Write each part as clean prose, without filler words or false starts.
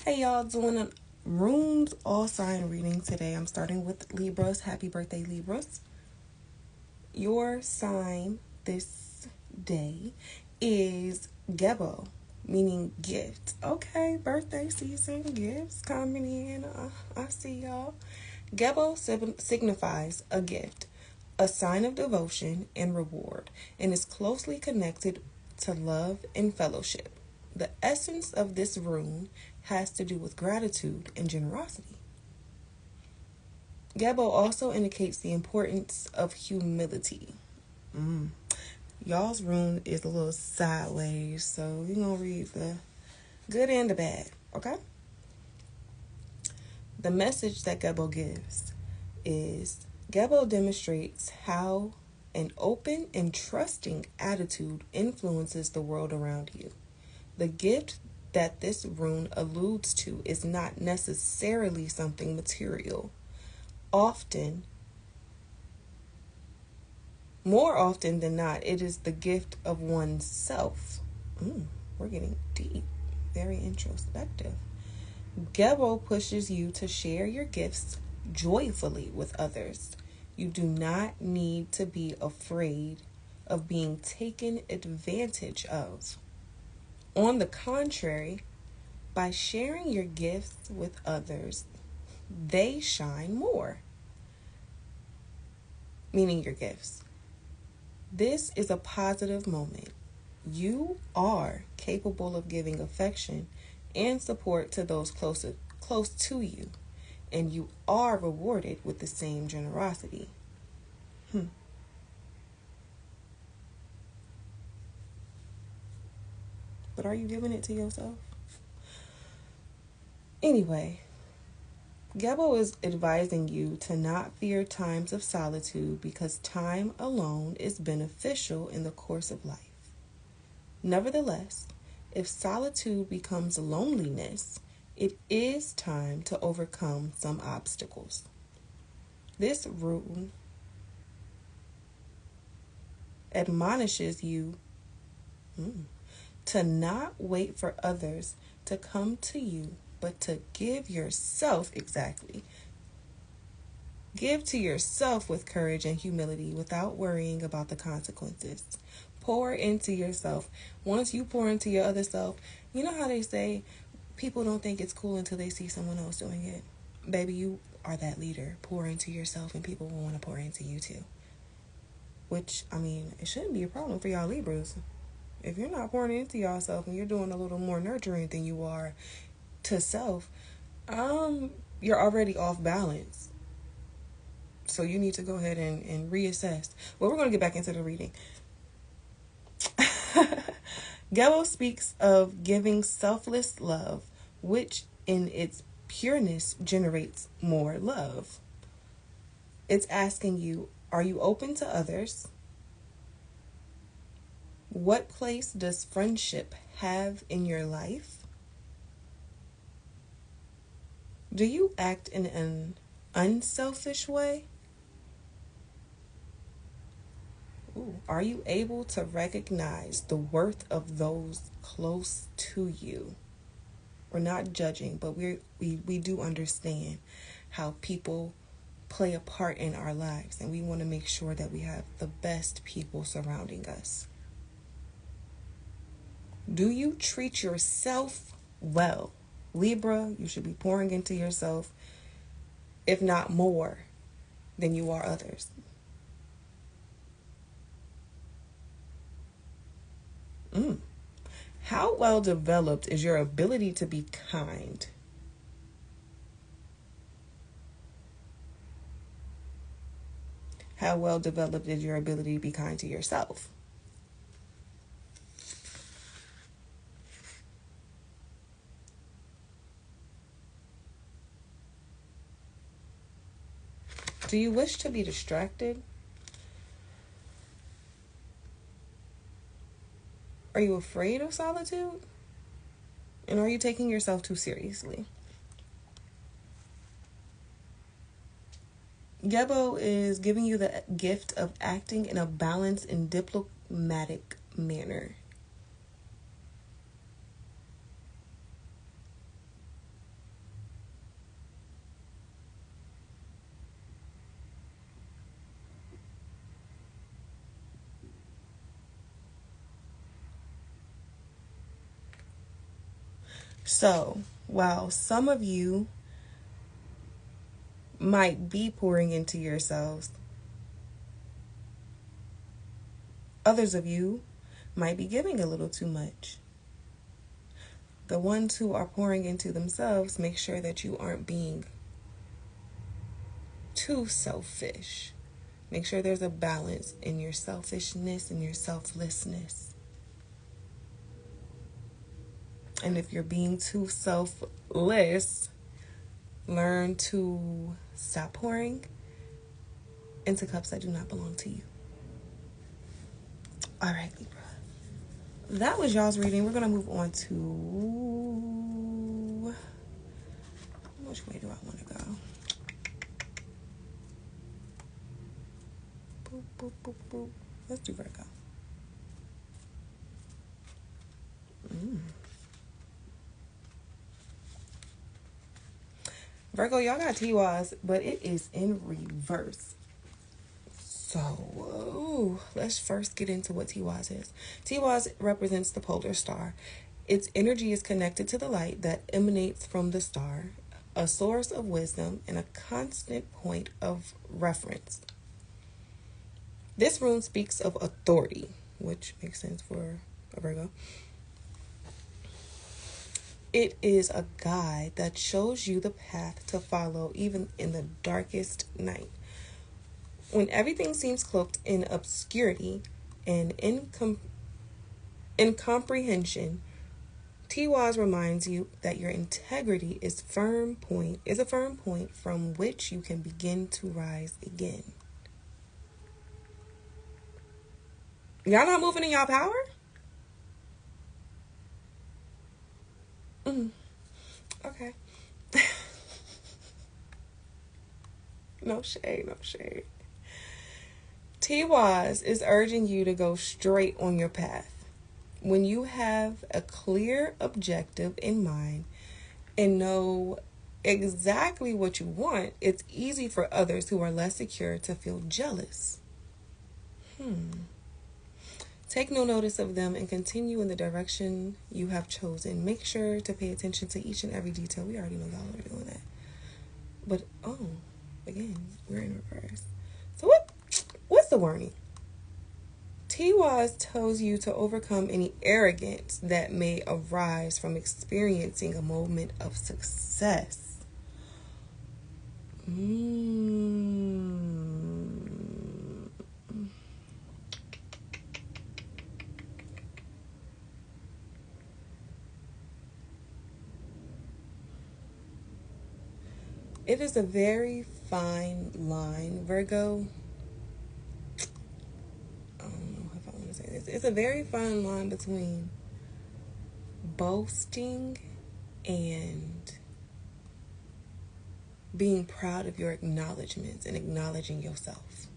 Hey y'all, doing a rooms all sign reading today. I'm starting with Libras. Happy birthday, Libras. Your sign this day is Gebo, meaning gift. Okay, birthday season, gifts coming in. I see y'all. Gebo signifies a gift, a sign of devotion and reward, and is closely connected to love and fellowship. The essence of this rune has to do with gratitude and generosity. Gebo also indicates the importance of humility. Y'all's rune is a little sideways, so we're going to read the good and the bad, okay? The message that Gebo gives is Gebo demonstrates how an open and trusting attitude influences the world around you. The gift that this rune alludes to is not necessarily something material. More often than not, it is the gift of oneself. We're getting deep, very introspective. Gebo pushes you to share your gifts joyfully with others. You do not need to be afraid of being taken advantage of. On the contrary, by sharing your gifts with others, they shine more, meaning your gifts. This is a positive moment. You are capable of giving affection and support to those close to you, and you are rewarded with the same generosity. But are you giving it to yourself? Anyway, Gebo is advising you to not fear times of solitude because time alone is beneficial in the course of life. Nevertheless, if solitude becomes loneliness, it is time to overcome some obstacles. This rule admonishes you to not wait for others to come to you, but to give to yourself with courage and humility without worrying about the consequences. Pour into yourself. Once you pour into your other self, you know how they say people don't think it's cool until they see someone else doing it. Baby, you are that leader. Pour into yourself and people will want to pour into you too. Which, it shouldn't be a problem for y'all Libras. If you're not pouring into yourself and you're doing a little more nurturing than you are to self, you're already off balance. So you need to go ahead and reassess. Well, we're going to get back into the reading. Gebo speaks of giving selfless love, which in its pureness generates more love. It's asking you, are you open to others? What place does friendship have in your life? Do you act in an unselfish way? Are you able to recognize the worth of those close to you? We're not judging, but we do understand how people play a part in our lives, and we want to make sure that we have the best people surrounding us. Do you treat yourself well? Libra, you should be pouring into yourself, if not more, than you are others. How well developed is your ability to be kind? How well developed is your ability to be kind to yourself? Do you wish to be distracted? Are you afraid of solitude? And are you taking yourself too seriously? Gebo is giving you the gift of acting in a balanced and diplomatic manner. So, while some of you might be pouring into yourselves, others of you might be giving a little too much. The ones who are pouring into themselves, make sure that you aren't being too selfish. Make sure there's a balance in your selfishness and your selflessness. And if you're being too selfless, learn to stop pouring into cups that do not belong to you. All right, Libra. That was y'all's reading. We're going to move on to... Which way do I want to go? Boop, boop, boop, boop. Let's do Virgo. Virgo, y'all got Tiwaz, but it is in reverse. So, let's first get into what Tiwaz is. Tiwaz represents the polar star. Its energy is connected to the light that emanates from the star, a source of wisdom and a constant point of reference. This rune speaks of authority, which makes sense for a Virgo. It is a guide that shows you the path to follow even in the darkest night. When everything seems cloaked in obscurity and incomprehension, Tiwaz reminds you that your integrity is a firm point from which you can begin to rise again. Y'all not moving in y'all power? Okay. No shade, no shade. Tiwaz is urging you to go straight on your path. When you have a clear objective in mind and know exactly what you want, it's easy for others who are less secure to feel jealous. Take no notice of them and continue in the direction you have chosen. Make sure to pay attention to each and every detail. We already know y'all are doing that. But, again, we're in reverse. So what's the warning? Tiwaz tells you to overcome any arrogance that may arise from experiencing a moment of success. It is a very fine line, Virgo. I don't know if I want to say this. It's a very fine line between boasting and being proud of your acknowledgments and acknowledging yourself.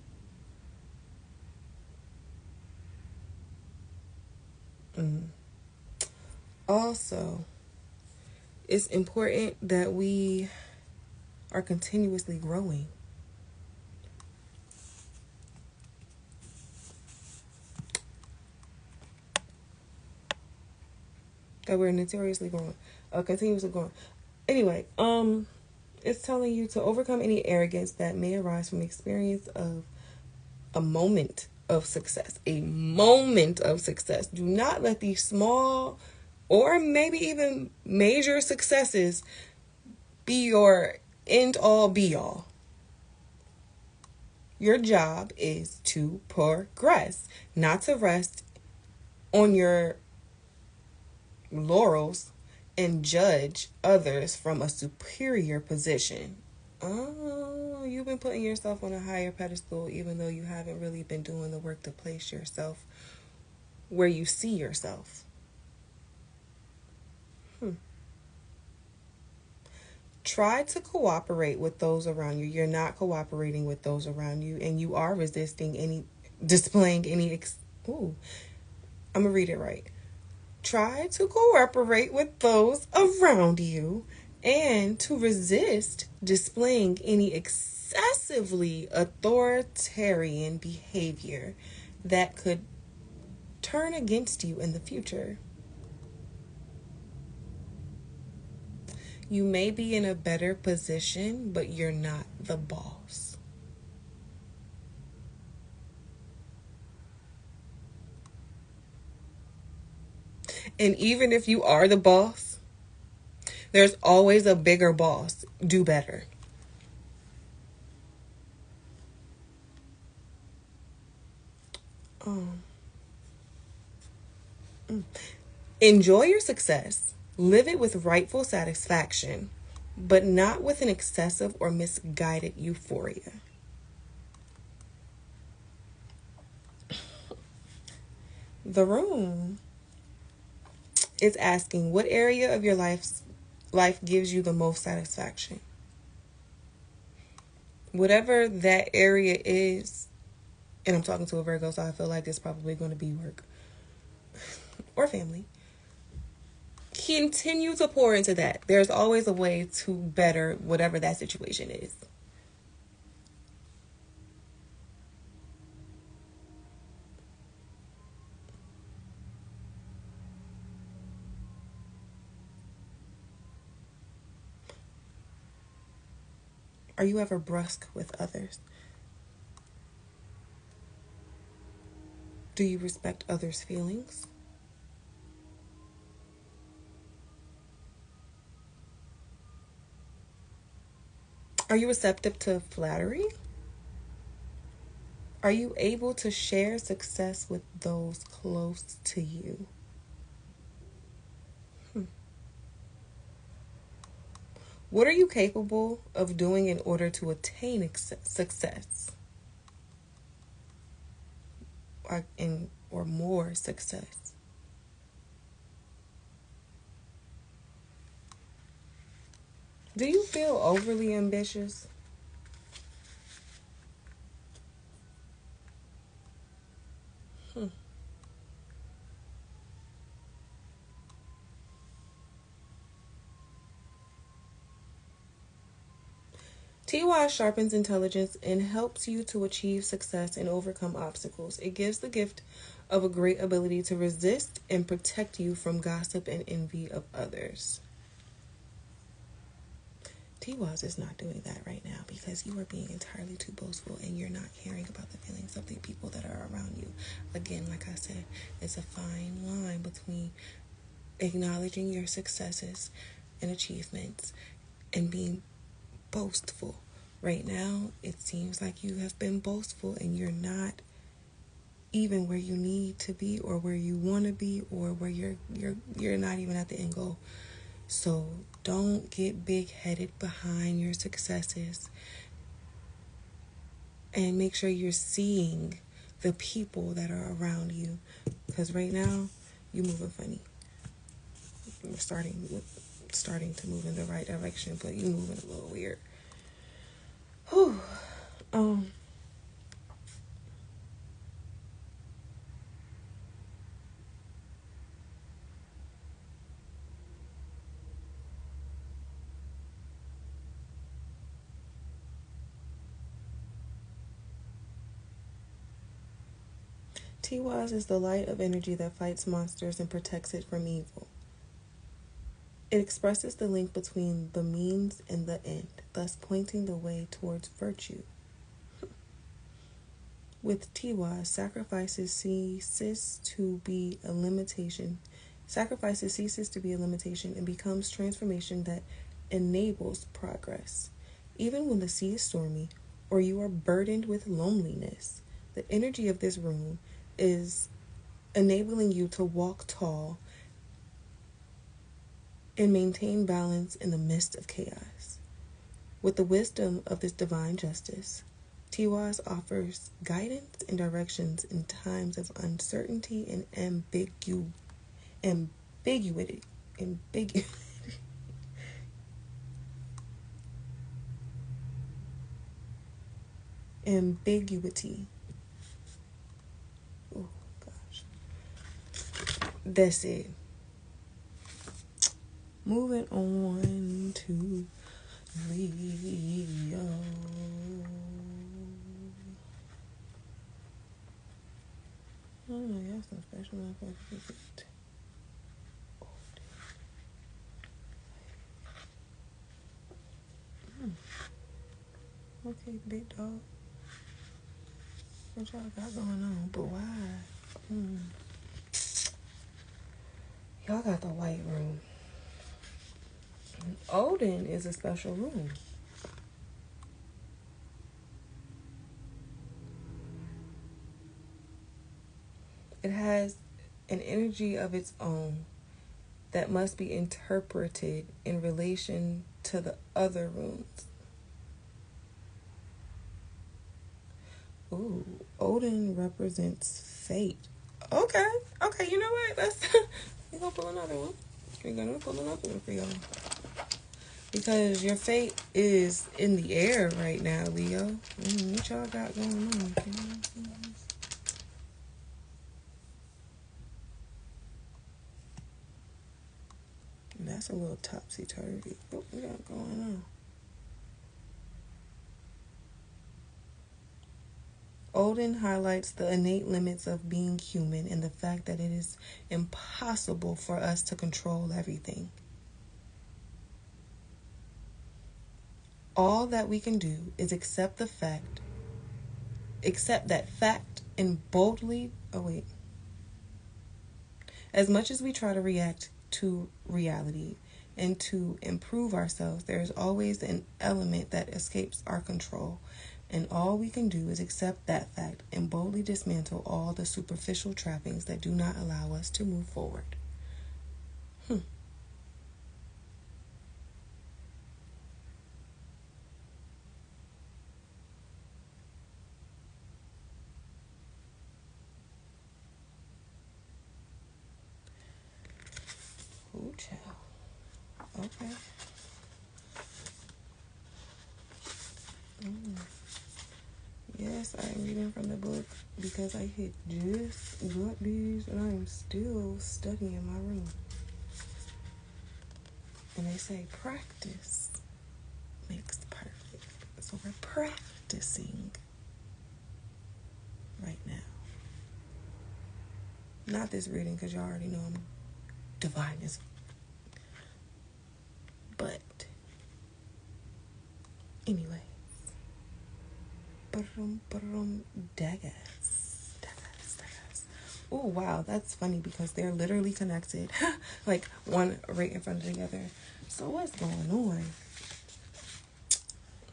Also, it's important that we are continuously growing. That we're notoriously growing. Continuously growing. Anyway, it's telling you to overcome any arrogance that may arise from experience of a moment of success. A moment of success. Do not let these small or maybe even major successes be your end all be all. Your job is to progress, not to rest on your laurels and judge others from a superior position. Oh, you've been putting yourself on a higher pedestal even though you haven't really been doing the work to place yourself where you see yourself. Try to cooperate with those around you. You're not cooperating with those around you, and you are displaying any. I'm gonna read it right. Try to cooperate with those around you, and to resist displaying any excessively authoritarian behavior that could turn against you in the future. You may be in a better position, but you're not the boss. And even if you are the boss, there's always a bigger boss. Do better. Um, Enjoy your success. Live it with rightful satisfaction, but not with an excessive or misguided euphoria. The room is asking what area of your life gives you the most satisfaction. Whatever that area is, and I'm talking to a Virgo, so I feel like it's probably going to be work or family. Continue to pour into that. There's always a way to better whatever that situation is. Are you ever brusque with others? Do you respect others' feelings? Are you receptive to flattery? Are you able to share success with those close to you? What are you capable of doing in order to attain success or more success? Do you feel overly ambitious? TY sharpens intelligence and helps you to achieve success and overcome obstacles. It gives the gift of a great ability to resist and protect you from gossip and envy of others. TWAS is not doing that right now because you are being entirely too boastful and you're not caring about the feelings of the people that are around you. Again, like I said, it's a fine line between acknowledging your successes and achievements and being boastful. Right now, it seems like you have been boastful and you're not even where you need to be or where you want to be or where you're not even at the end goal. So don't get big-headed behind your successes and make sure you're seeing the people that are around you, because right now you're moving funny. We're starting to move in the right direction, but you're moving a little weird. Whew. TWAS is the light of energy that fights monsters and protects it from evil. It expresses the link between the means and the end, thus pointing the way towards virtue. With TWAS, sacrifices ceases to be a limitation. Sacrifices ceases to be a limitation and becomes transformation that enables progress. Even when the sea is stormy or you are burdened with loneliness, the energy of this room is enabling you to walk tall and maintain balance in the midst of chaos. With the wisdom of this divine justice, TWAS offers guidance and directions in times of uncertainty and ambiguity. Ambiguity. Oh gosh. That's it. Moving on to Leo. Oh, yeah, some special motherfuckers. Okay, big dog. What y'all got going on? But why? Y'all got the white room. Odin is a special room. It has an energy of its own that must be interpreted in relation to the other rooms. Ooh, Odin represents fate. Okay, you know what? We're gonna pull another one. We're gonna pull another one for y'all. Because your fate is in the air right now, Leo. What y'all got going on? That's a little topsy-turvy. What we got going on? Odin highlights the innate limits of being human and the fact that it is impossible for us to control everything. All that we can do is accept that fact and boldly, as much as we try to react to reality and to improve ourselves, there is always an element that escapes our control. And all we can do is accept that fact and boldly dismantle all the superficial trappings that do not allow us to move forward. Ooh, child. Okay. Yes, I am reading from the book because I had just got these and I am still studying in my room. And they say practice makes perfect. So we're practicing right now. Not this reading because y'all already know I'm divine as. But anyway. Daggers. Oh, wow, that's funny because they're literally connected. Like one right in front of the other. So what's going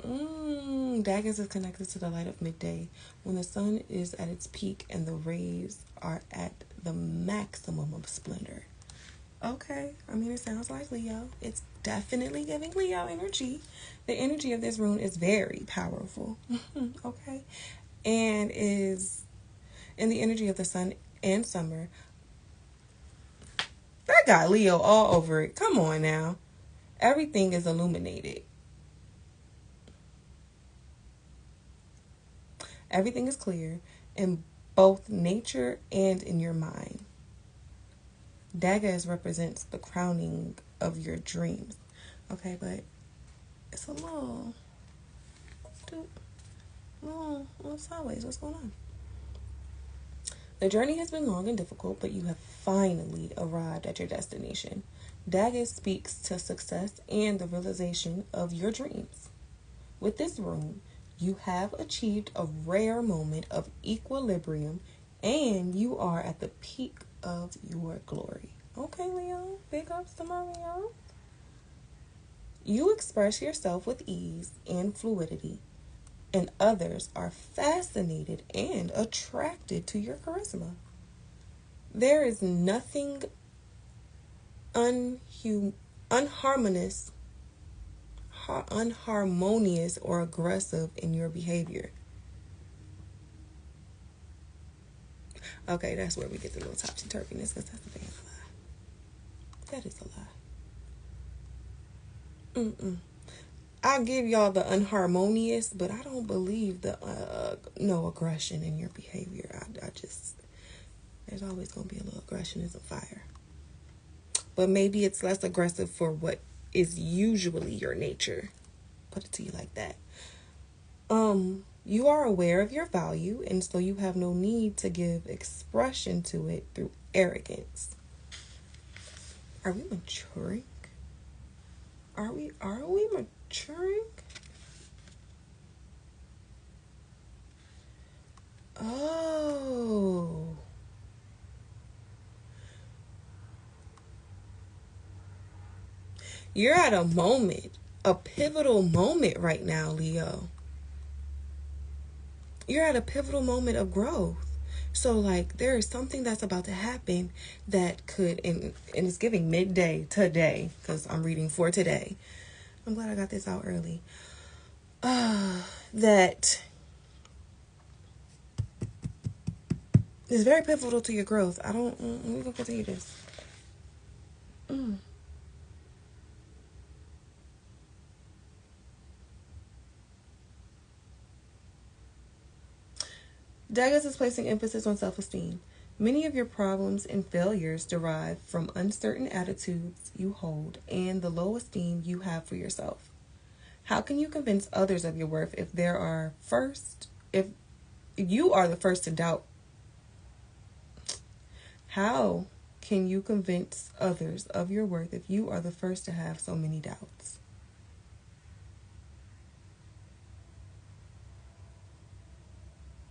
on? Daggers is connected to the light of midday when the sun is at its peak and the rays are at the maximum of splendor. Okay, I mean, it sounds like Leo. It's definitely giving Leo energy. The energy of this rune is very powerful. Okay, and is in the energy of the sun and summer. I got Leo all over it. Come on now. Everything is illuminated. Everything is clear in both nature and in your mind. Daggers represents the crowning of your dreams. Okay, but it's a little sideways. What's going on? The journey has been long and difficult, but you have finally arrived at your destination. Daggers speaks to success and the realization of your dreams. With this rune, you have achieved a rare moment of equilibrium and you are at the peak of your glory. Okay, Leo. Big ups to my Leo. You express yourself with ease and fluidity, and others are fascinated and attracted to your charisma. There is nothing unharmonious or aggressive in your behavior. Okay, that's where we get the little topsy-turviness, because that's a damn lie. That is a lie. I give y'all the unharmonious, but I don't believe the no aggression in your behavior. I just, there's always going to be a little aggression in some fire. But maybe it's less aggressive for what is usually your nature. Put it to you like that. You are aware of your value, and so you have no need to give expression to it through arrogance. Are we maturing? Are we maturing? Oh. You're at a moment, a pivotal moment right now, Leo. You're at a pivotal moment of growth. So, like, there is something that's about to happen that could, and it's giving midday today, because I'm reading for today. I'm glad I got this out early. That is very pivotal to your growth. We're going to continue this. Daggers is placing emphasis on self-esteem. Many of your problems and failures derive from uncertain attitudes you hold and the low esteem you have for yourself. How can you convince others of your worth if you are the first to doubt? How can you convince others of your worth if you are the first to have so many doubts?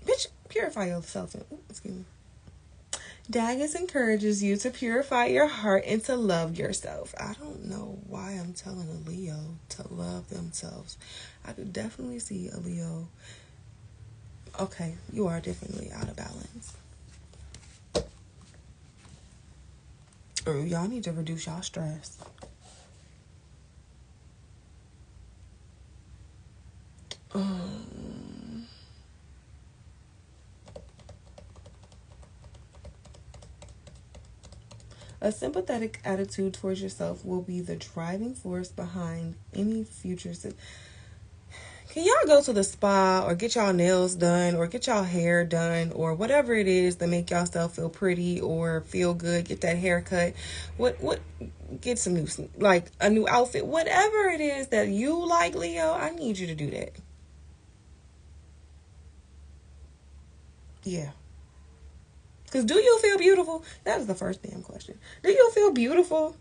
Bitch, purify yourself. Excuse me. Daggers encourages you to purify your heart and to love yourself. I don't know why I'm telling a Leo to love themselves. I could definitely see a Leo. Okay, you are definitely out of balance. Or y'all need to reduce y'all stress. A sympathetic attitude towards yourself will be the driving force behind any future. Can y'all go to the spa or get y'all nails done or get y'all hair done or whatever it is to make yourself feel pretty or feel good? Get that haircut. Get some new, like a new outfit. Whatever it is that you like, Leo, I need you to do that. Yeah. Because do you feel beautiful? That is the first damn question. Do you feel beautiful?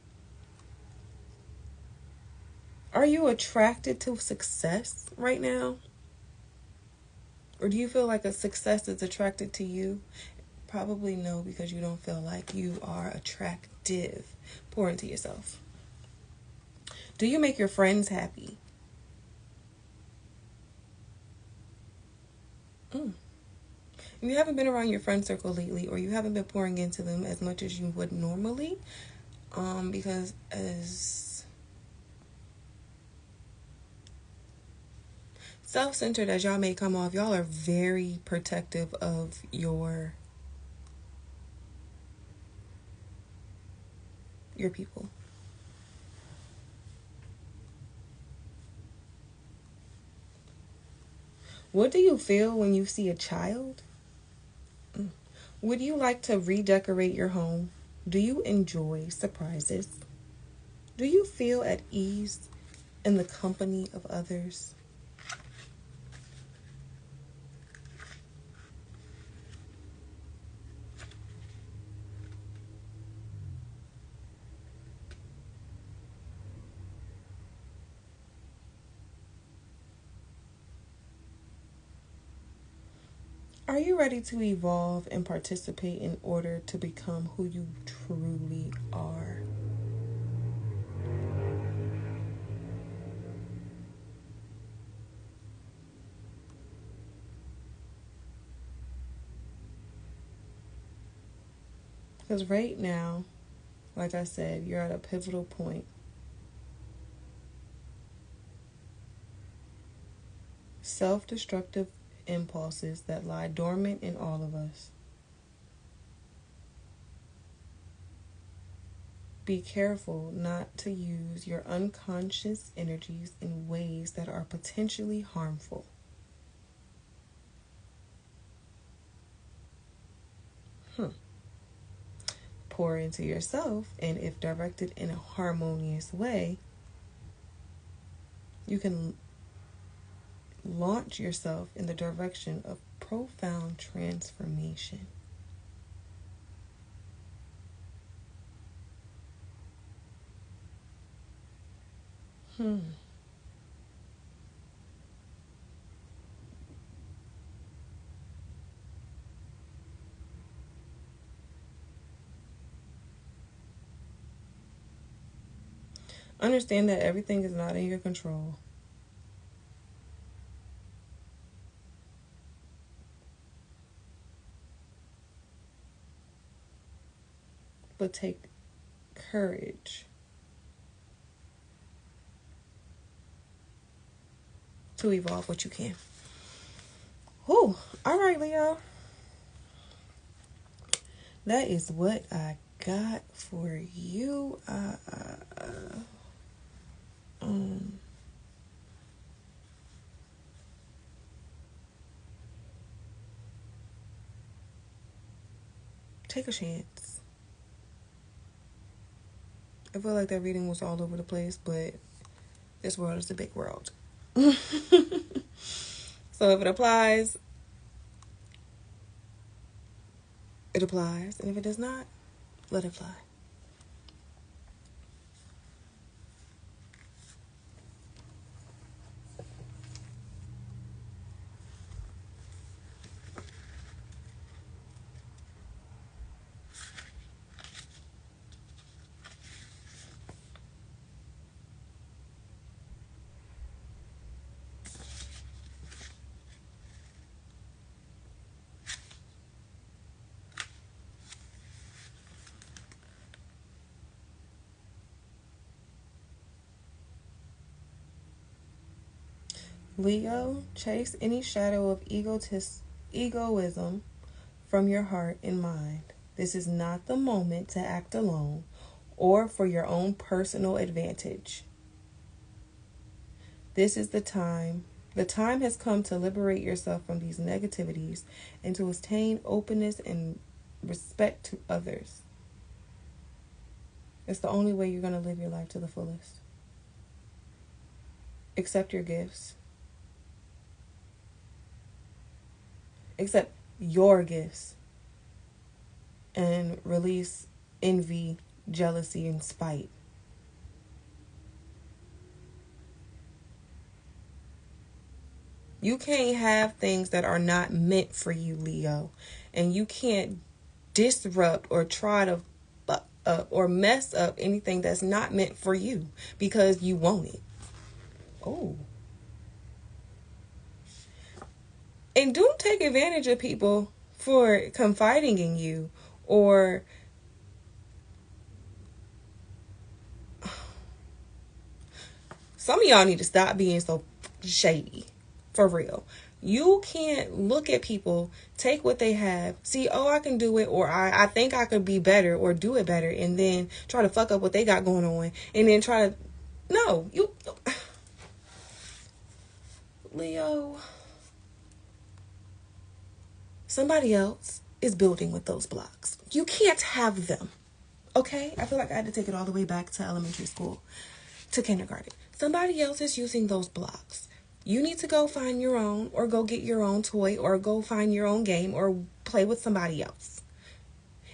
Are you attracted to success right now? Or do you feel like a success is attracted to you? Probably no, because you don't feel like you are attractive. Pour into yourself. Do you make your friends happy? If you haven't been around your friend circle lately, or you haven't been pouring into them as much as you would normally, because as self-centered as y'all may come off, y'all are very protective of your people. What do you feel when you see a child? Would you like to redecorate your home? Do you enjoy surprises? Do you feel at ease in the company of others? Are you ready to evolve and participate in order to become who you truly are? Because right now, like I said, you're at a pivotal point. Self-destructive impulses that lie dormant in all of us. Be careful not to use your unconscious energies in ways that are potentially harmful. Pour into yourself, and if directed in a harmonious way, you can launch yourself in the direction of profound transformation. Understand that everything is not in your control. But take courage to evolve what you can. Whew. All right, Leo. That is what I got for you. Take a chance. I feel like that reading was all over the place, but this world is a big world. So if it applies, it applies. And if it does not, let it fly. Leo, chase any shadow of egoism from your heart and mind. This is not the moment to act alone or for your own personal advantage. This is the time. The time has come to liberate yourself from these negativities and to attain openness and respect to others. It's the only way you're going to live your life to the fullest. Accept your gifts. Accept your gifts. And release envy, jealousy, and spite. You can't have things that are not meant for you, Leo. And you can't disrupt or try to fuck up or mess up anything that's not meant for you because you want it. Oh. And don't take advantage of people for confiding in you or some of y'all need to stop being so shady. For real. You can't look at people, take what they have, see, oh, I can do it, or I think I could be better or do it better, and then try to fuck up what they got going on, and then try to, no, you, Leo, somebody else is building with those blocks. You can't have them, okay? I feel like I had to take it all the way back to elementary school, to kindergarten. Somebody else is using those blocks. You need to go find your own or go get your own toy or go find your own game or play with somebody else.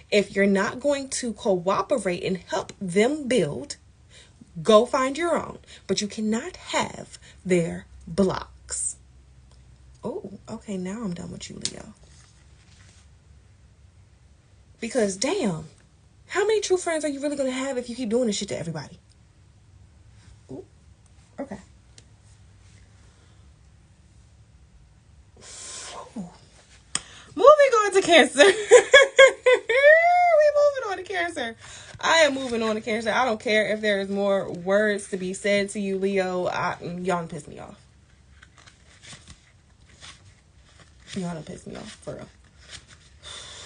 If you're not going to cooperate and help them build, go find your own. But you cannot have their blocks. Oh, okay, now I'm done with you, Leo. Because, damn, how many true friends are you really going to have if you keep doing this shit to everybody? Ooh, okay. Moving on to Cancer. We moving on to Cancer. I am moving on to Cancer. I don't care if there is more words to be said to you, Leo. Y'all done piss me off. Y'all done piss me off, for real.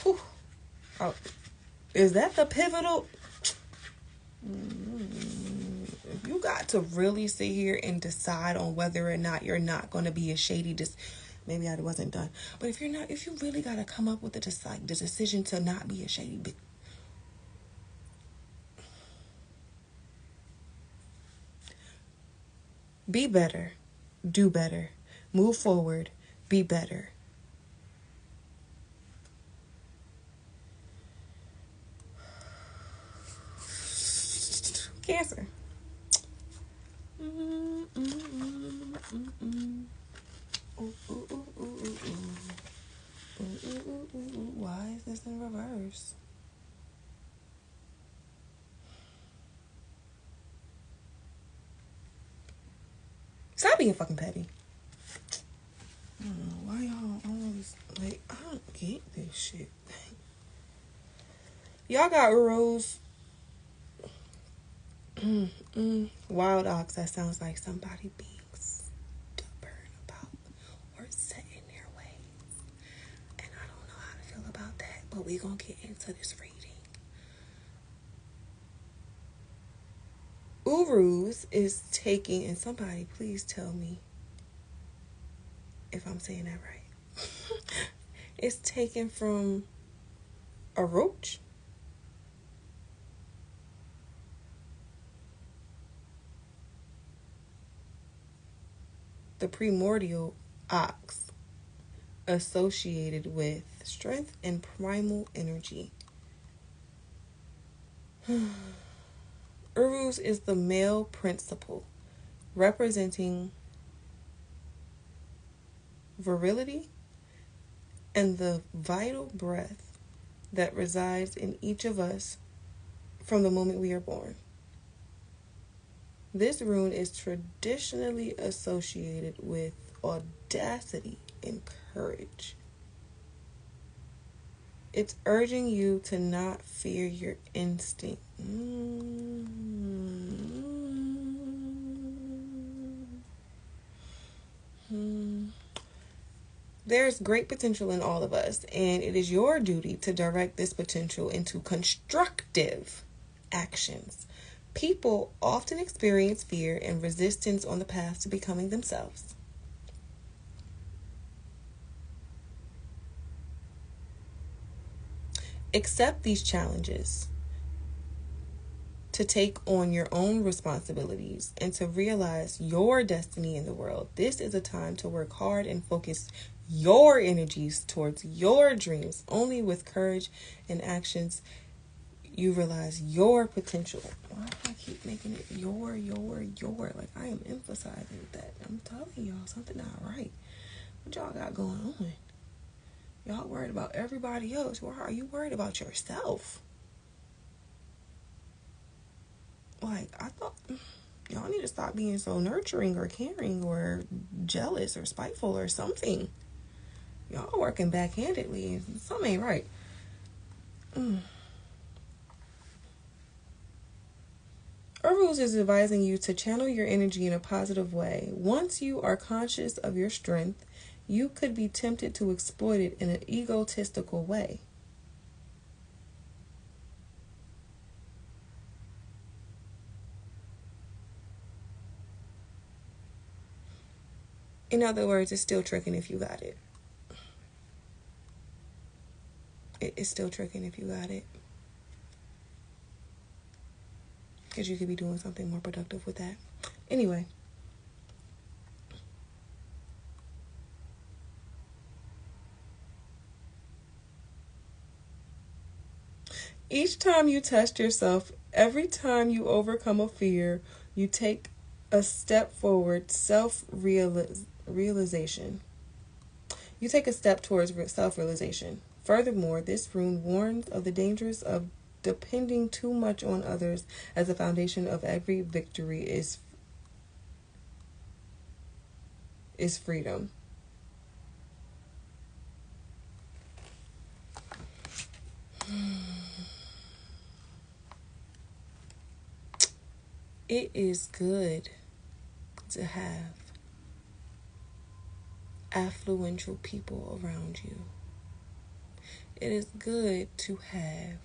Whew. Oh, is that the pivotal? If you got to really sit here and decide on whether or not you're not going to be a shady maybe I wasn't done. But if you really got to come up with the decision to not be a shady bitch. Be better. Do better. Move forward. Be better. Cancer. Why is this in reverse? Stop being fucking petty. I don't know why y'all always, like, I don't get this shit. Y'all got rules. Wild ox, that sounds like somebody being stubborn about or set in their ways. And I don't know how to feel about that, but we're going to get into this reading. Uruz is taking, and somebody please tell me if I'm saying that right. It's taken from a roach. The primordial ox associated with strength and primal energy. Uruz is the male principle, representing virility and the vital breath that resides in each of us from the moment we are born. This rune is traditionally associated with audacity and courage. It's urging you to not fear your instinct. There's great potential in all of us, and it is your duty to direct this potential into constructive actions. People often experience fear and resistance on the path to becoming themselves. Accept these challenges to take on your own responsibilities and to realize your destiny in the world. This is a time to work hard and focus your energies towards your dreams. Only with courage and actions you realize your potential. Why do I keep making it your? Like, I am emphasizing that. I'm telling y'all something not right. What y'all got going on? Y'all worried about everybody else. Why are you worried about yourself? Like, I thought y'all need to stop being so nurturing or caring or jealous or spiteful or something. Y'all working backhandedly. Something ain't right. Uruz is advising you to channel your energy in a positive way. Once you are conscious of your strength, you could be tempted to exploit it in an egotistical way. In other words, it's still tricking if you got it. It's still tricking if you got it. Because you could be doing something more productive with that. Anyway. Each time you test yourself, every time you overcome a fear, you take a step forward, self-realization. You take a step towards self-realization. Furthermore, this rune warns of the dangers of depending too much on others, as the foundation of every victory is freedom. It is good to have affluential people around you. It is good to have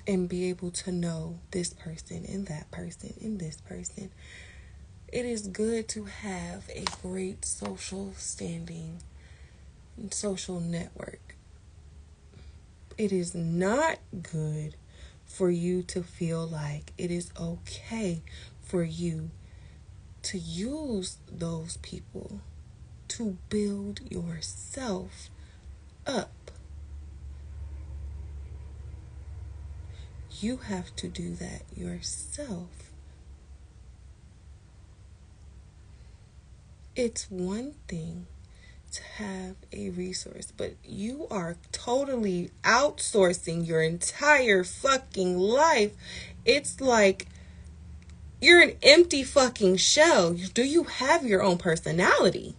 and be able to know this person and that person and this person. It is good to have a great social standing and social network. It is not good for you to feel like it is okay for you to use those people to build yourself up. You have to do that yourself. It's one thing to have a resource, but you are totally outsourcing your entire fucking life. It's like You're an empty fucking shell. Do you have your own personality?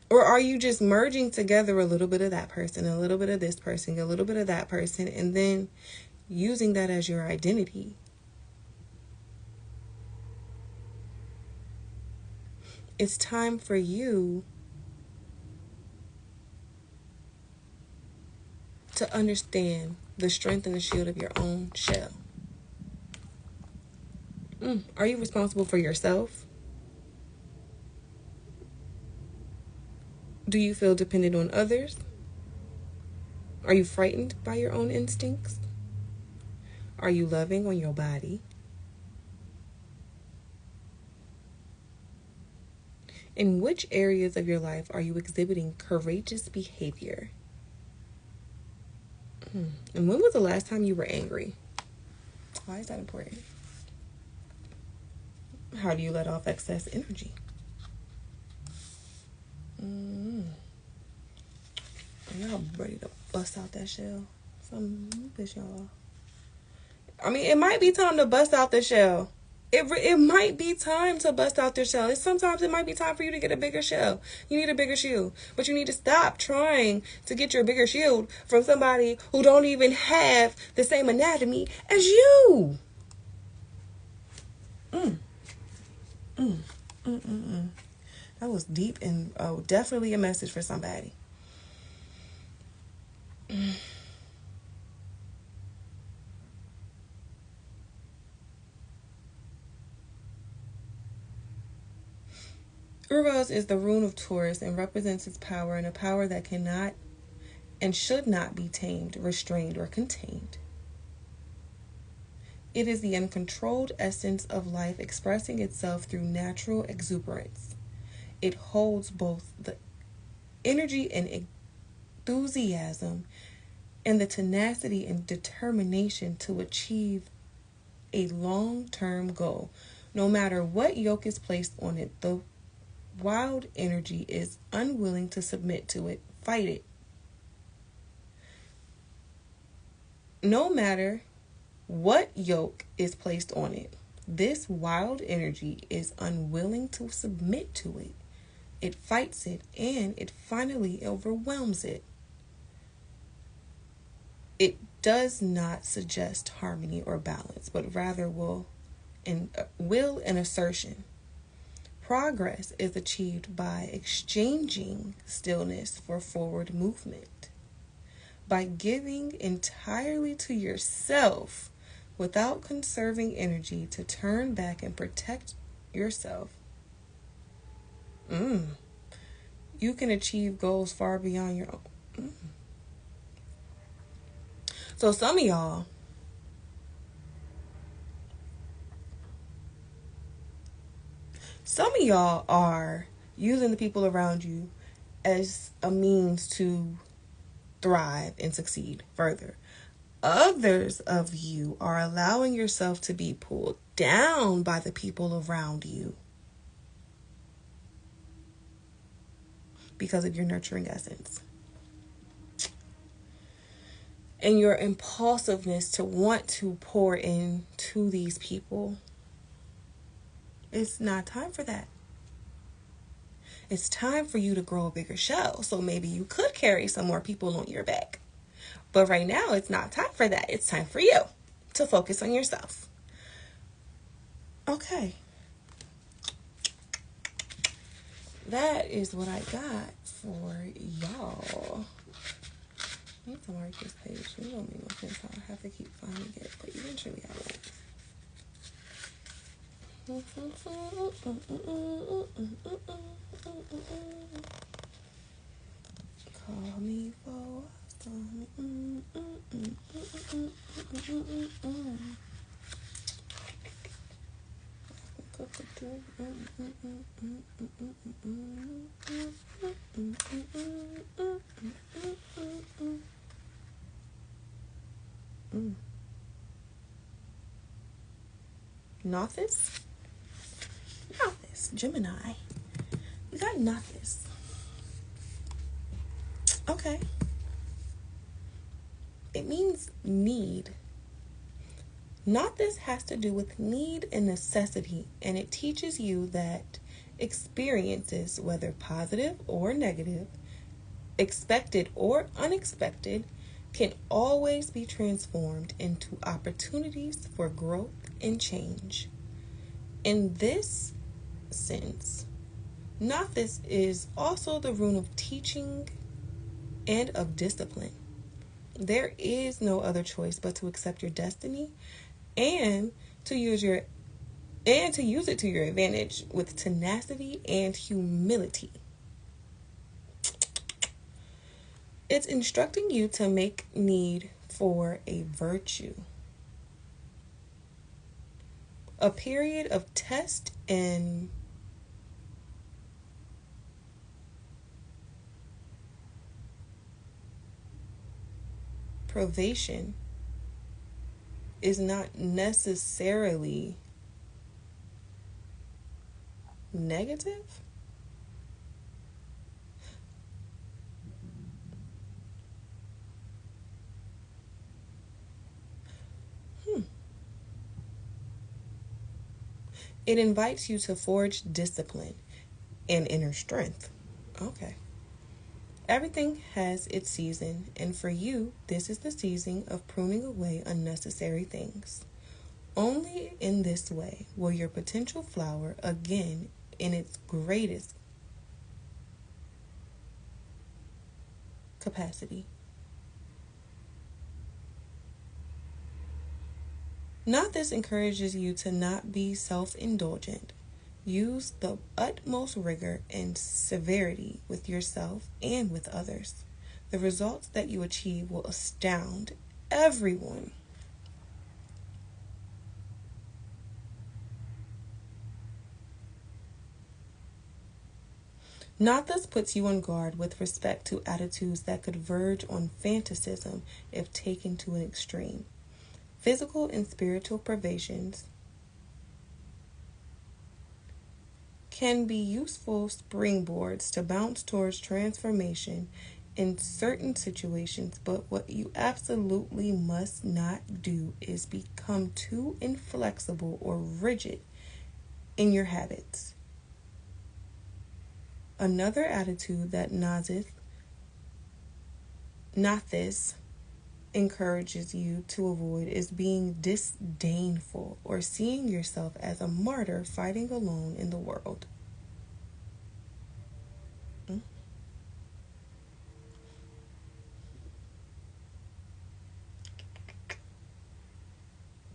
Or are you just merging together a little bit of that person, a little bit of this person, a little bit of that person, and then using that as your identity? It's time for you to understand the strength and the shield of your own shell. Are you responsible for yourself? Do you feel dependent on others? Are you frightened by your own instincts? Are you loving on your body? In which areas of your life are you exhibiting courageous behavior? And when was the last time you were angry? Why is that important? How do you let off excess energy? Y'all ready to bust out that shell? Some piss y'all. I mean, it might be time to bust out the shell. It might be time to bust out their shell. Sometimes it might be time for you to get a bigger shell. You need a bigger shield. But you need to stop trying to get your bigger shield from somebody who don't even have the same anatomy as you. That was deep and definitely a message for somebody. Uranus is the rune of Taurus and represents its power, and a power that cannot and should not be tamed, restrained, or contained. It is the uncontrolled essence of life expressing itself through natural exuberance. It holds both the energy and enthusiasm and the tenacity and determination to achieve a long-term goal. No matter what yoke is placed on it, the wild energy is unwilling to submit to it. Fight it. No matter what yoke is placed on it, this wild energy is unwilling to submit to it. It fights it, and it finally overwhelms it. It does not suggest harmony or balance, but rather will and assertion. Progress is achieved by exchanging stillness for forward movement. By giving entirely to yourself without conserving energy to turn back and protect yourself, you can achieve goals far beyond your own. So some of y'all are using the people around you as a means to thrive and succeed further. Others of you are allowing yourself to be pulled down by the people around you because of your nurturing essence and your impulsiveness to want to pour into these people. It's not time for that. It's time for you to grow a bigger shell. So maybe you could carry some more people on your back. But right now, it's not time for that. It's time for you to focus on yourself. Okay. That is what I got for y'all. I need to mark this page. It don't make no sense how I have to keep finding it, but eventually I will. Call me for some. Nothis? Nothis, Gemini. We got Nothis. Okay. It means need. Not this has to do with need and necessity, and it teaches you that experiences, whether positive or negative, expected or unexpected, can always be transformed into opportunities for growth and change. In this sense, Gnosis is also the rune of teaching and of discipline. There is no other choice but to accept your destiny and to use it to your advantage with tenacity and humility. It's instructing you to make need for a virtue. A period of test and privation is not necessarily negative. It invites you to forge discipline and inner strength. Okay. Everything has its season, and for you, this is the season of pruning away unnecessary things. Only in this way will your potential flower again in its greatest capacity. Not this encourages you to not be self-indulgent. Use the utmost rigor and severity with yourself and with others. The results that you achieve will astound everyone. Not this puts you on guard with respect to attitudes that could verge on fanaticism if taken to an extreme. Physical and spiritual privations can be useful springboards to bounce towards transformation in certain situations, but what you absolutely must not do is become too inflexible or rigid in your habits. Another attitude that Gnosis encourages you to avoid is being disdainful or seeing yourself as a martyr fighting alone in the world.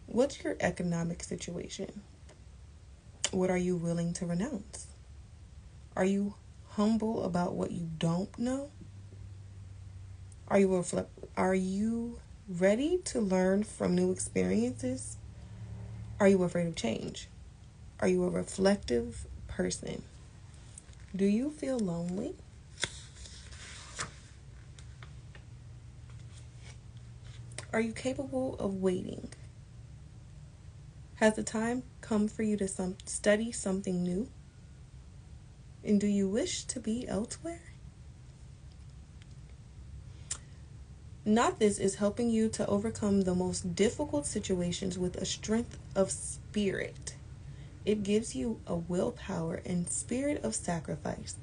What's your economic situation? What are you willing to renounce? Are you humble about what you don't know? Are you ready to learn from new experiences? Are you afraid of change? Are you a reflective person? Do you feel lonely? Are you capable of waiting? Has the time come for you to study something new? And do you wish to be elsewhere? Gnosis is helping you to overcome the most difficult situations with a strength of spirit. It gives you a willpower and spirit of sacrifice.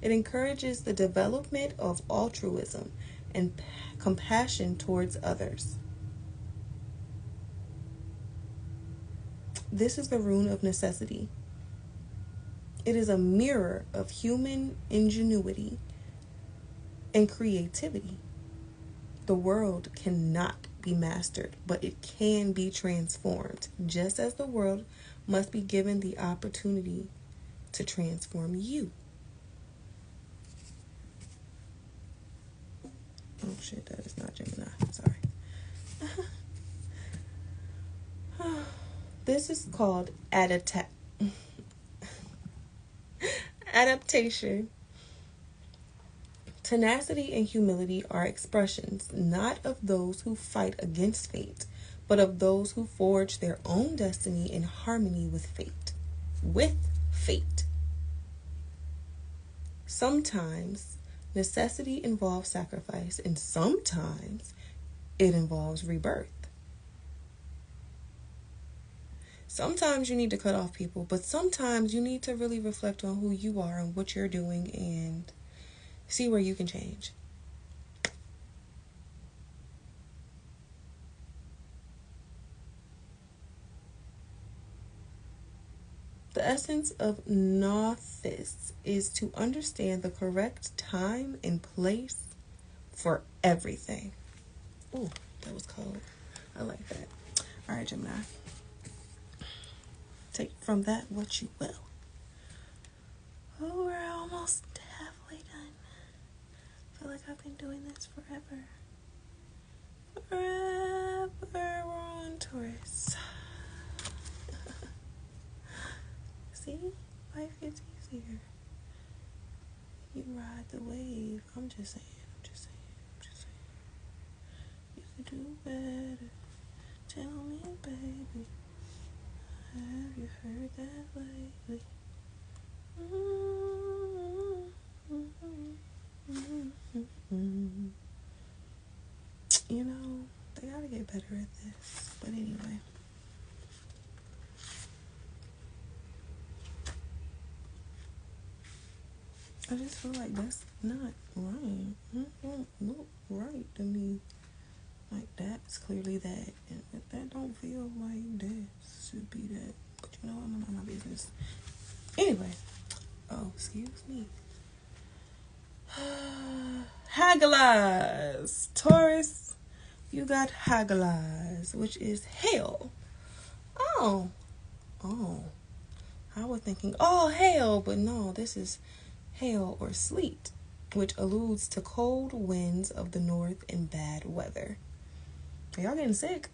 It encourages the development of altruism and compassion towards others. This is the rune of necessity. It is a mirror of human ingenuity and creativity. The world cannot be mastered, but it can be transformed, just as the world must be given the opportunity to transform you. Oh shit, that is not Gemini. Sorry. This is called adaptation. Tenacity and humility are expressions not of those who fight against fate, but of those who forge their own destiny in harmony with fate. Sometimes necessity involves sacrifice, and sometimes it involves rebirth. Sometimes you need to cut off people, but sometimes you need to really reflect on who you are and what you're doing and see where you can change. The essence of Gnosis is to understand the correct time and place for everything. Ooh, that was cold. I like that. All right, Gemini. Take from that what you will. Oh, we're almost halfway done. I feel like I've been doing this forever. Forever we're on Taurus. See? Life gets easier. You ride the wave. I'm just saying. You could do better. Tell me, baby. Have you heard that lately? You know, they gotta get better at this. But anyway. I just feel like that's not right. Look right to me. Like, that's clearly that. And that don't feel like that should be that. But you know, I'm not my business. Anyway. Oh, excuse me. Hagalaz. Taurus, you got Hagalaz, which is hail. Oh. I was thinking, hail, but no, this is hail or sleet, which alludes to cold winds of the north and bad weather. Are y'all getting sick?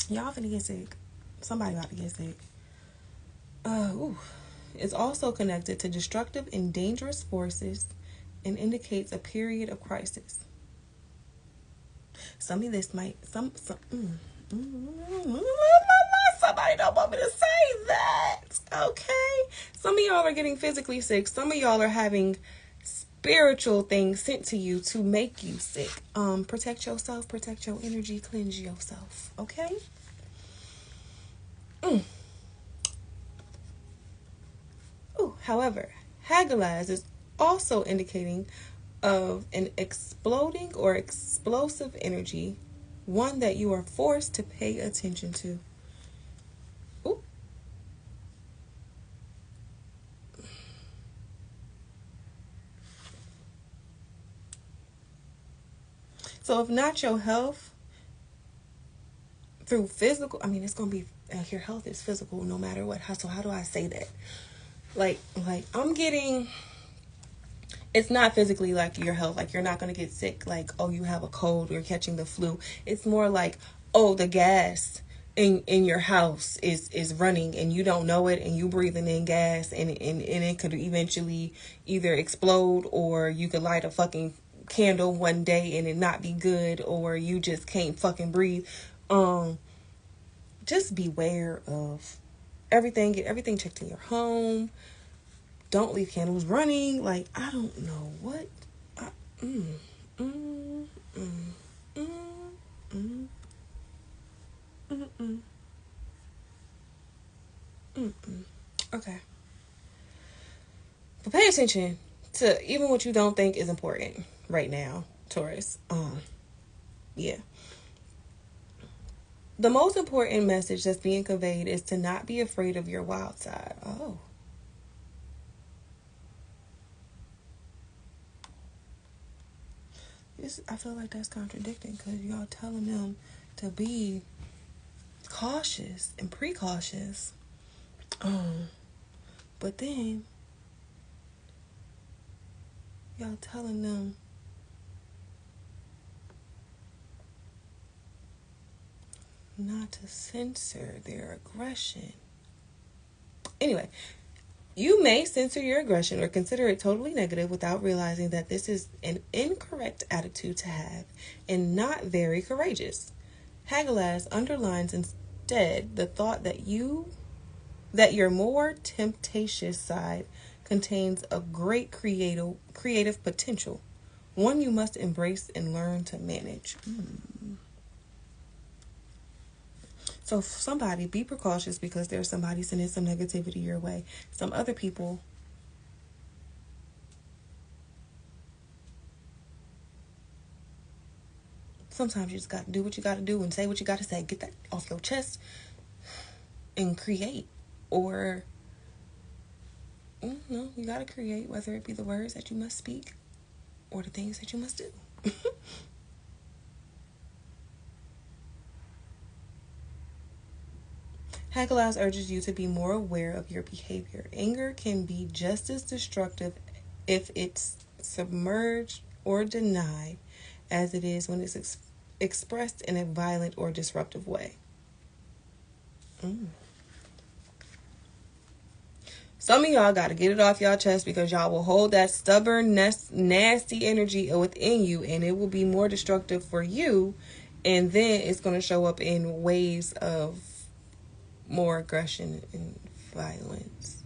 Y'all finna get sick. Somebody about to get sick. It's also connected to destructive and dangerous forces and indicates a period of crisis. Somebody don't want me to say that. Okay. Some of y'all are getting physically sick. Some of y'all are having spiritual things sent to you to make you sick. Protect yourself, protect your energy, cleanse yourself. Okay? However, Hagalaz is also indicating of an exploding or explosive energy, one that you are forced to pay attention to. Ooh. So if not your health, through physical, it's going to be, your health is physical no matter what. So how do I say that? Like I'm getting, it's not physically like your health, like you're not going to get sick, like, you have a cold, you're catching the flu. It's more like, the gas in your house is running and you don't know it, and you breathing in gas, and it could eventually either explode, or you could light a fucking candle one day and it not be good, or you just can't fucking breathe. Just beware of everything. Get everything checked in your home. Don't leave candles running. Like, I don't know what. Okay. But pay attention to even what you don't think is important right now, Taurus. Yeah. The most important message that's being conveyed is to not be afraid of your wild side. I feel like that's contradicting, because y'all telling them to be cautious and precautious. But then y'all telling them not to censor their aggression. Anyway, you may censor your aggression or consider it totally negative without realizing that this is an incorrect attitude to have and not very courageous. Hagalaz underlines instead the thought that your more temptatious side contains a great creative potential, one you must embrace and learn to manage. So somebody, be precautious because there's somebody sending some negativity your way. Some other people, sometimes you just got to do what you got to do and say what you got to say. Get that off your chest and create. Or, no, you got to create, whether it be the words that you must speak or the things that you must do. Hagelize urges you to be more aware of your behavior. Anger can be just as destructive if it's submerged or denied as it is when it's expressed in a violent or disruptive way. Some of y'all got to get it off y'all chest because y'all will hold that stubborn, nasty energy within you, and it will be more destructive for you, and then it's going to show up in ways of more aggression and violence.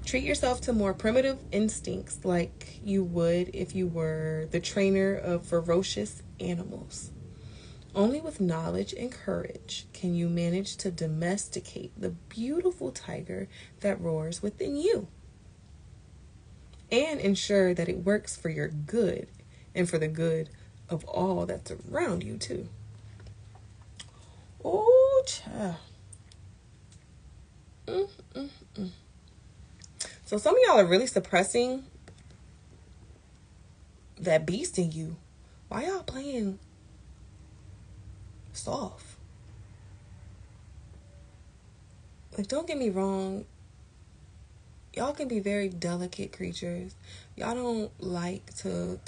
Treat yourself to more primitive instincts like you would if you were the trainer of ferocious animals. Only with knowledge and courage can you manage to domesticate the beautiful tiger that roars within you and ensure that it works for your good and for the good of all that's around you too. Oh, child. So some of y'all are really suppressing that beast in you. Why y'all playing soft? Like, don't get me wrong. Y'all can be very delicate creatures. Y'all don't like to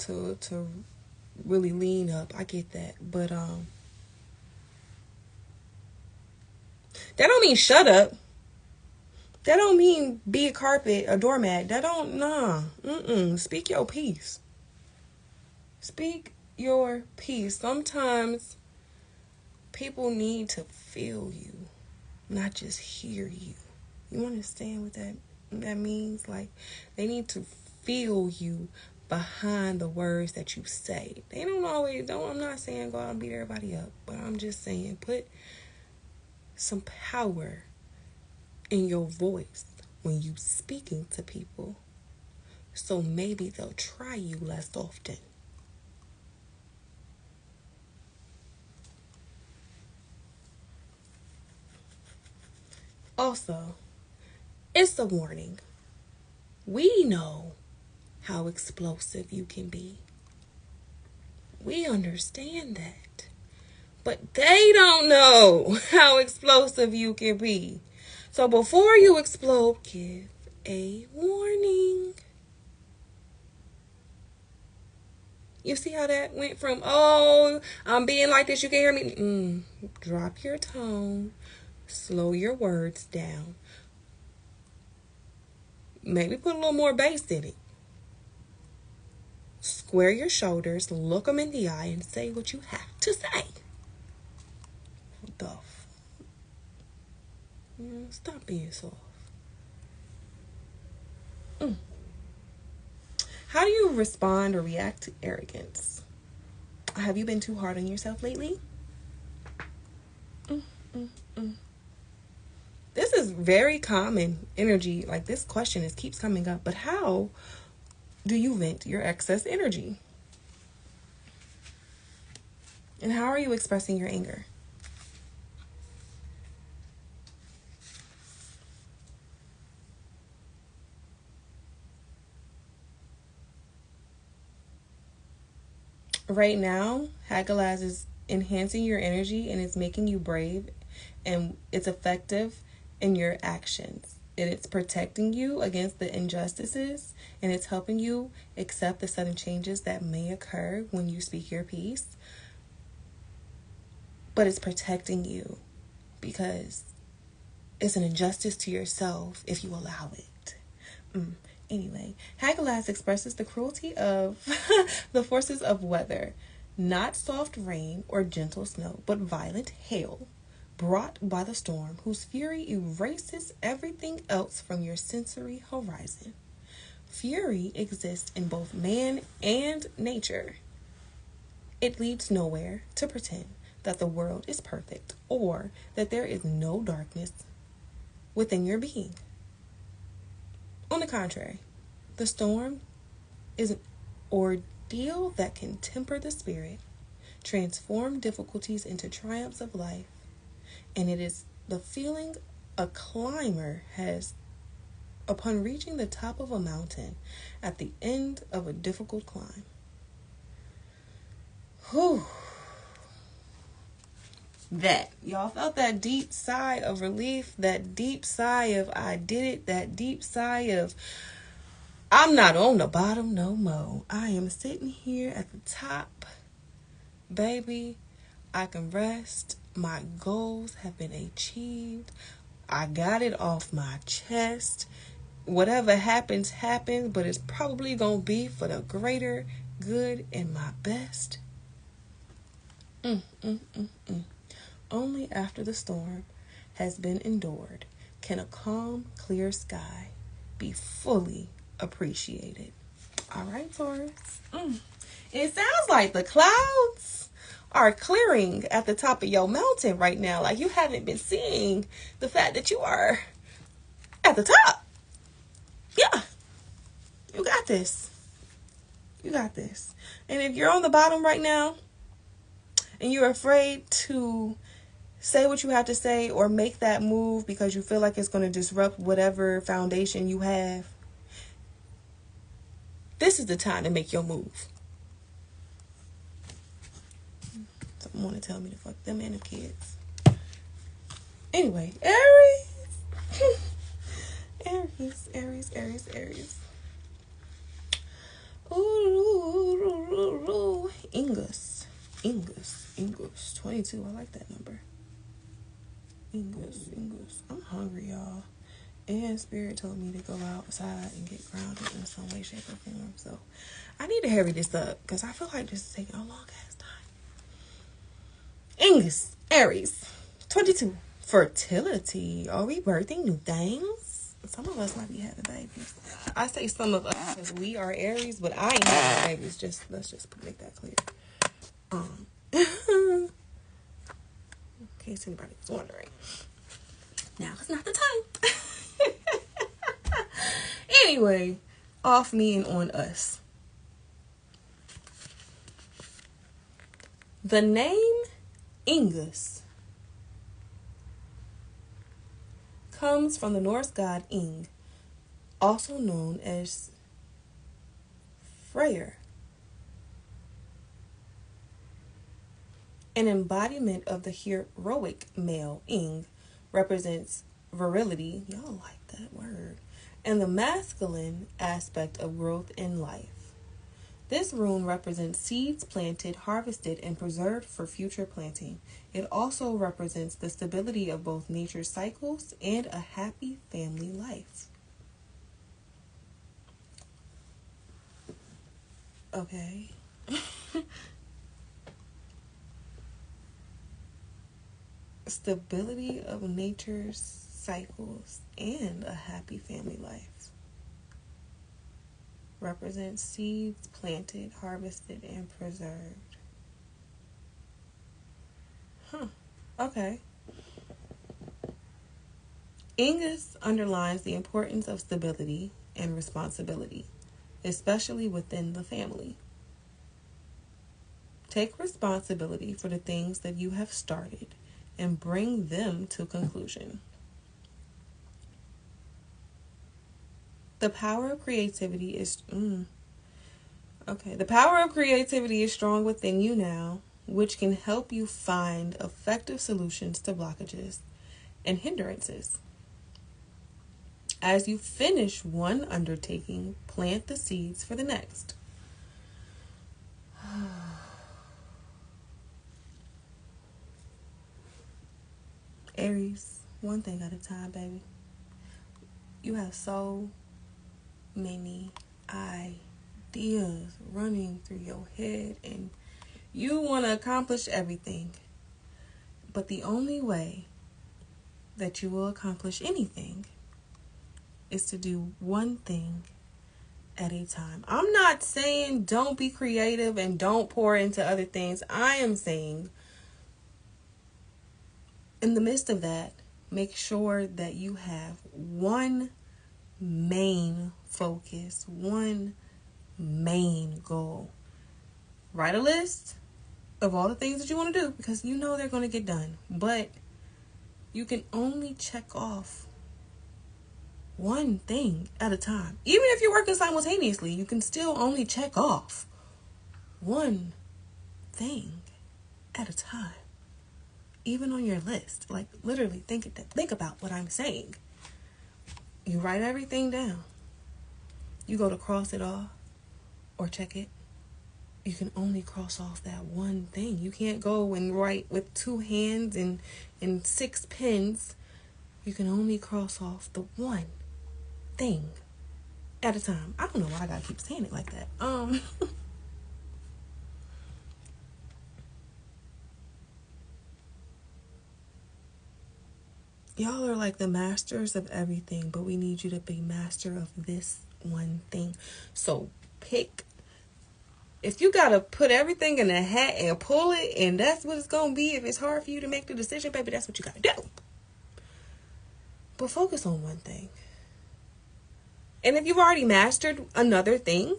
really lean up. I get that. But that don't mean shut up. That don't mean be a carpet, a doormat. That don't, nah. Speak your piece. Speak your piece. Sometimes people need to feel you, not just hear you. You understand what that means? Like, they need to feel you behind the words that you say. They don't always, I'm not saying go out and beat everybody up, but I'm just saying put some power in your voice when you speaking to people, so maybe they'll try you less often. Also, it's a warning. We know how explosive you can be. We understand that. But they don't know how explosive you can be. So before you explode, give a warning. You see how that went from, oh, I'm being like this, you can hear me. Drop your tone. Slow your words down. Maybe put a little more bass in it. Square your shoulders, look them in the eye, and say what you have to say. Stop being soft. How do you respond or react to arrogance? Have you been too hard on yourself lately? This is very common energy. Like, this question keeps coming up. But how do you vent your excess energy? And how are you expressing your anger? Right now, Hagelize is enhancing your energy and it's making you brave, and it's effective in your actions. And it's protecting you against the injustices, and it's helping you accept the sudden changes that may occur when you speak your piece. But it's protecting you because it's an injustice to yourself if you allow it. Anyway, Hagelize expresses the cruelty of the forces of weather, not soft rain or gentle snow, but violent hail brought by the storm, whose fury erases everything else from your sensory horizon. Fury exists in both man and nature. It leads nowhere to pretend that the world is perfect or that there is no darkness within your being. On the contrary, the storm is an ordeal that can temper the spirit, transform difficulties into triumphs of life, and it is the feeling a climber has upon reaching the top of a mountain at the end of a difficult climb. Whew. That. Y'all felt that deep sigh of relief, that deep sigh of I did it, that deep sigh of I'm not on the bottom no more. I am sitting here at the top. Baby, I can rest. My goals have been achieved. I got it off my chest. Whatever happens, happens, but it's probably going to be for the greater good and my best. Only after the storm has been endured can a calm, clear sky be fully appreciated. All right, Taurus. It sounds like the clouds are clearing at the top of your mountain right now. Like you haven't been seeing the fact that you are at the top. Yeah. You got this. You got this. And if you're on the bottom right now and you're afraid to say what you have to say or make that move because you feel like it's going to disrupt whatever foundation you have, this is the time to make your move. Someone want to tell me to fuck them and the kids. Anyway, Aries. Aries. Ooh, Ingus. 22. I like that number. Ingus. I'm hungry, y'all. And Spirit told me to go outside and get grounded in some way, shape, or form. So I need to hurry this up because I feel like this is taking a long ass time. Ingus, Aries, 22. Fertility. Are we birthing new things? Some of us might be having babies. I say some of us because we are Aries, but I ain't having babies. Let's just make that clear. In case anybody was wondering. Now is not the time. Anyway, off me and on us. The name Ingus comes from the Norse god Ing, also known as Freyr, an embodiment of the heroic male. Ing represents virility, y'all like that word, and the masculine aspect of growth in life. This rune represents seeds planted, harvested, and preserved for future planting. It also represents the stability of both nature's cycles and a happy family life. Okay. Stability of nature's cycles and a happy family life. Represents seeds planted, harvested, and preserved. Okay. Ingus underlines the importance of stability and responsibility, especially within the family. Take responsibility for the things that you have started and bring them to conclusion. The power of creativity is The power of creativity is strong within you now, which can help you find effective solutions to blockages and hindrances. As you finish one undertaking, plant the seeds for the next. Aries, one thing at a time, baby. You have so many ideas running through your head and you want to accomplish everything. But the only way that you will accomplish anything is to do one thing at a time. I'm not saying don't be creative and don't pour into other things. I am saying in the midst of that, make sure that you have one main focus, one main goal. Write a list of all the things that you want to do because you know they're going to get done. But you can only check off one thing at a time. Even if you're working simultaneously, you can still only check off one thing at a time. Even on your list. Like, literally, think about what I'm saying. You write everything down. You go to cross it off or check it. You can only cross off that one thing. You can't go and write with 2 hands and 6 pens. You can only cross off the one thing at a time. I don't know why I gotta keep saying it like that. Y'all are like the masters of everything, but we need you to be master of this one thing. So pick. If you gotta put everything in a hat and pull it, and that's what it's gonna be, if it's hard for you to make the decision, baby, that's what you gotta do. But focus on one thing. And if you've already mastered another thing,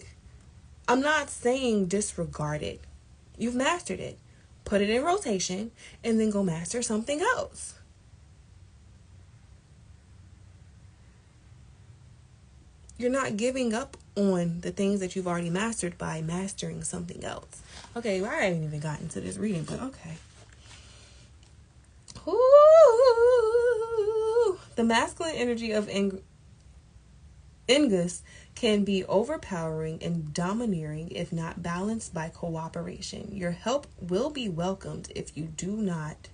I'm not saying disregard it. You've mastered it. Put it in rotation and then go master something else. You're not giving up on the things that you've already mastered by mastering something else. Okay, I haven't even gotten to this reading, but okay. Ooh, the masculine energy of Ingus can be overpowering and domineering if not balanced by cooperation. Your help will be welcomed if you do not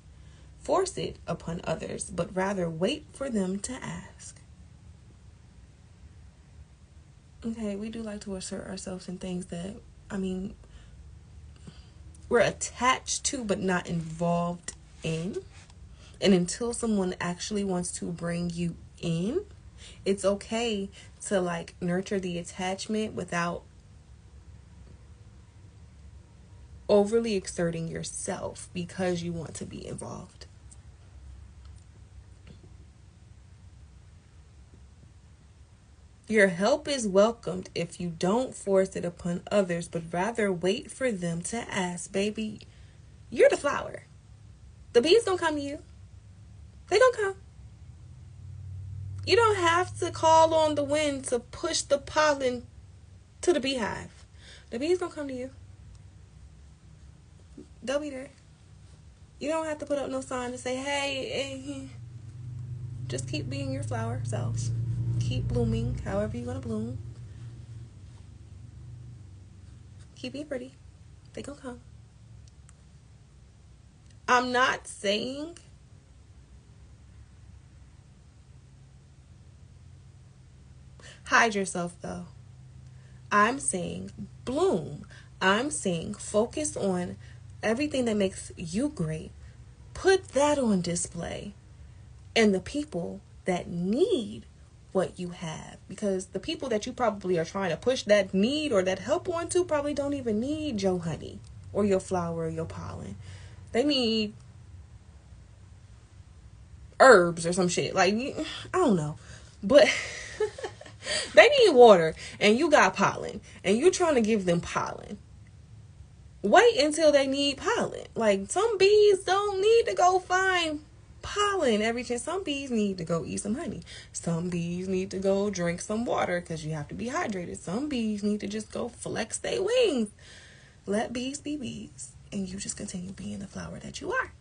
force it upon others, but rather wait for them to ask. Okay, we do like to assert ourselves in things that, we're attached to but not involved in. And until someone actually wants to bring you in, it's okay to nurture the attachment without overly exerting yourself because you want to be involved. Your help is welcomed if you don't force it upon others, but rather wait for them to ask. Baby, you're the flower. The bees gonna come to you. They gonna come. You don't have to call on the wind to push the pollen to the beehive. The bees gonna come to you. They'll be there. You don't have to put up no sign to say, hey. Just keep being your flower self. Keep blooming however you want to bloom. Keep being pretty. They gonna come. I'm not saying hide yourself though. I'm saying bloom. I'm saying focus on everything that makes you great. Put that on display. And the people that need what you have, because the people that you probably are trying to push that need or that help onto probably don't even need your honey or your flower or your pollen. They need herbs or some shit. I don't know, but they need water and you got pollen and you're trying to give them pollen. Wait until they need pollen. Some bees don't need to go find pollen every chance. Some bees need to go eat some honey. Some bees need to go drink some water because you have to be hydrated. Some bees need to just go flex their wings. Let bees be bees, and you just continue being the flower that you are.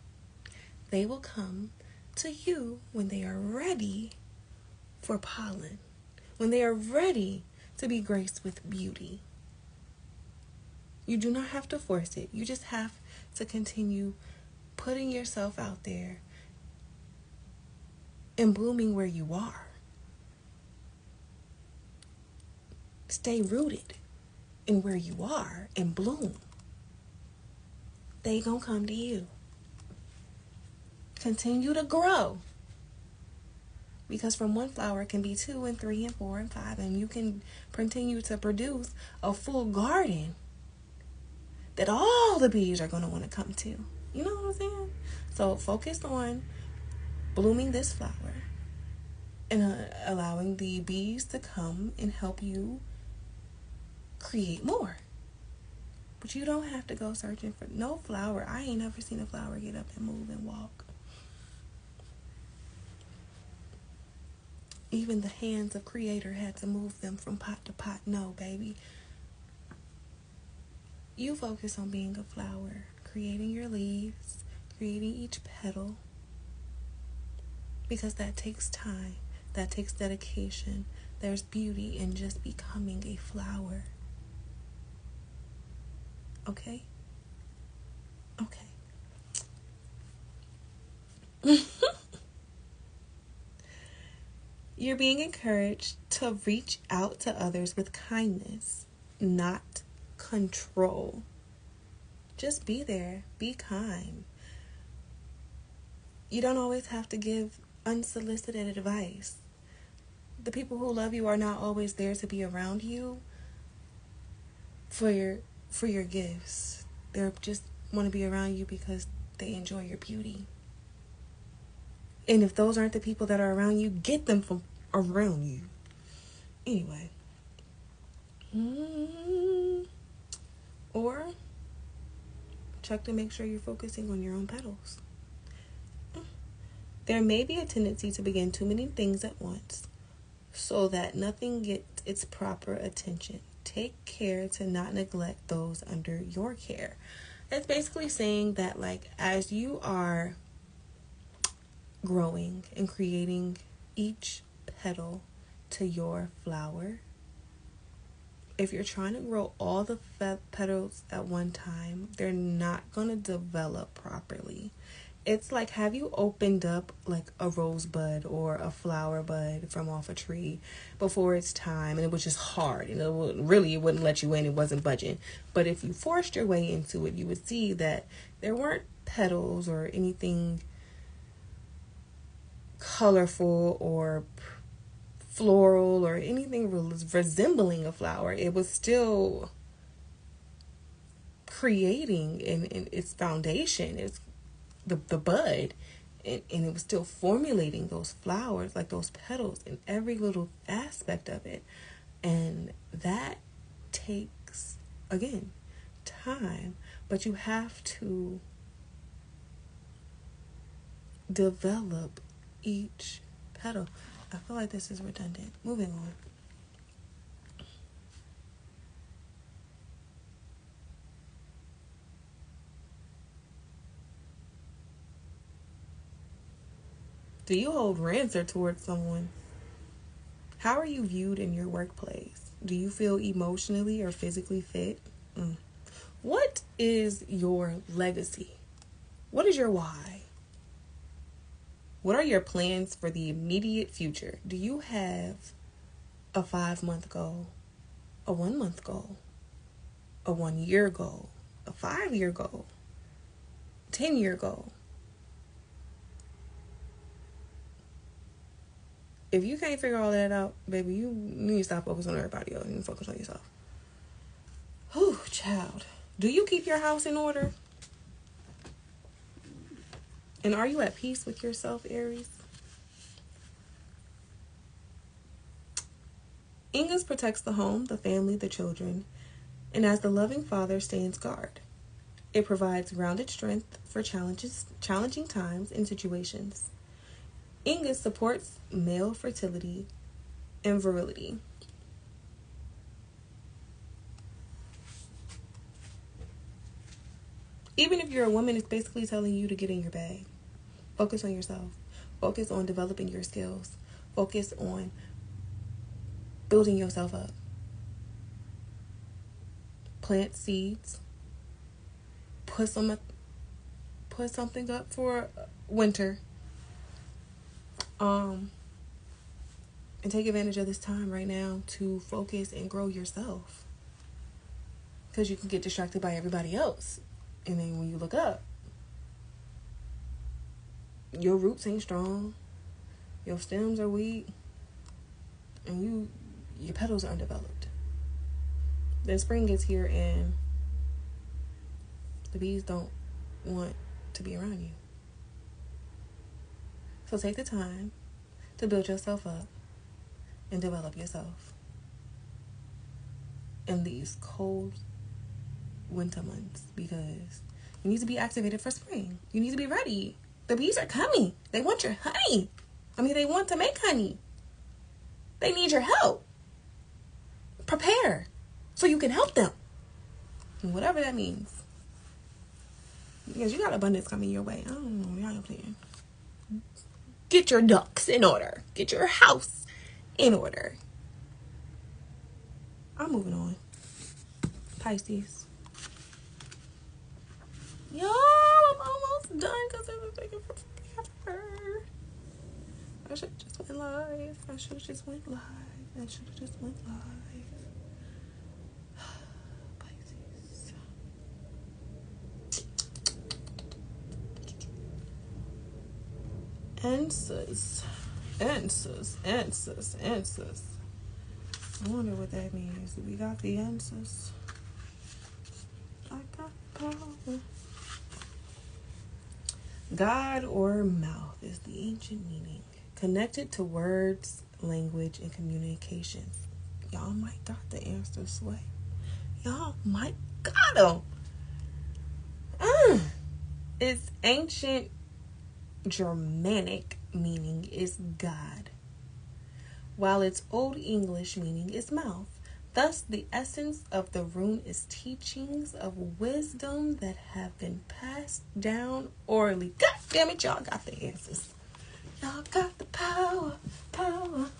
They will come to you when they are ready for pollen, when they are ready to be graced with beauty. You do not have to force it. You just have to continue putting yourself out there and blooming where you are. Stay rooted in where you are and bloom. They gonna come to you. Continue to grow. Because from one flower it can be 2 and 3 and 4 and 5, and you can continue to produce a full garden that all the bees are going to want to come to. You know what I'm saying? So focus on blooming this flower and allowing the bees to come and help you create more. But you don't have to go searching for no flower. I ain't never seen a flower get up and move and walk. Even the hands of Creator had to move them from pot to pot. No, baby. You focus on being a flower, creating your leaves, creating each petal. Because that takes time. That takes dedication. There's beauty in just becoming a flower. Okay? Okay. You're being encouraged to reach out to others with kindness, not control. Just be there. Be kind. You don't always have to give unsolicited advice. The people who love you are not always there to be around you for your gifts. They just want to be around you because they enjoy your beauty. And if those aren't the people that are around you, get them from around you. Anyway. Or check to make sure you're focusing on your own petals. There may be a tendency to begin too many things at once so that nothing gets its proper attention. Take care to not neglect those under your care. It's basically saying that, like, as you are growing and creating each petal to your flower, if you're trying to grow all the petals at one time, they're not going to develop properly. It's like, have you opened up like a rosebud or a flower bud from off a tree before it's time, and it was just hard, and it wouldn't let you in, it wasn't budging. But if you forced your way into it, you would see that there weren't petals or anything colorful or floral or anything resembling a flower. It was still creating in its foundation. It's the bud, and it was still formulating those flowers, like those petals, in every little aspect of it. And that takes, again, time, but you have to develop each petal. I feel like this is redundant. Moving on. Do you hold rancour towards someone? How are you viewed in your workplace? Do you feel emotionally or physically fit? What is your legacy? What is your why? What are your plans for the immediate future? Do you have a 5-month goal, a 1-month goal, a 1-year goal, a 5-year goal, 10-year goal? If you can't figure all that out, baby, you need to stop focusing on everybody else and focus on yourself. Whew, child. Do you keep your house in order? And are you at peace with yourself, Aries? Ingus protects the home, the family, the children, and as the loving father stands guard. It provides grounded strength for challenging times and situations. Ingus supports male fertility and virility. Even if you're a woman, it's basically telling you to get in your bag. Focus on yourself. Focus on developing your skills. Focus on building yourself up. Plant seeds. Put something up for winter. And take advantage of this time right now to focus and grow yourself. Because you can get distracted by everybody else. And then when you look up, your roots ain't strong. your stems are weak, and your petals are undeveloped. Then spring gets here and the bees don't want to be around you. So take the time to build yourself up and develop yourself in these cold winter months, because you need to be activated for spring. You need to be ready. The bees are coming. They want your honey. They want to make honey. They need your help. Prepare so you can help them. And whatever that means. Because you got abundance coming your way. I don't know. Y'all playing. Get your ducks in order. Get your house in order. I'm moving on. Pisces. Y'all, I'm almost done because it was taking forever. I should have just went live. Pisces. Answers. I wonder what that means. We got the answers. I got power. God or mouth is the ancient meaning, connected to words, language, and communications. Y'all might got the answers, sway. Y'all might got them. Its ancient Germanic meaning is God, while its Old English meaning is mouth. Thus, the essence of the rune is teachings of wisdom that have been passed down orally. God damn it, y'all got the answers. Y'all got the power. I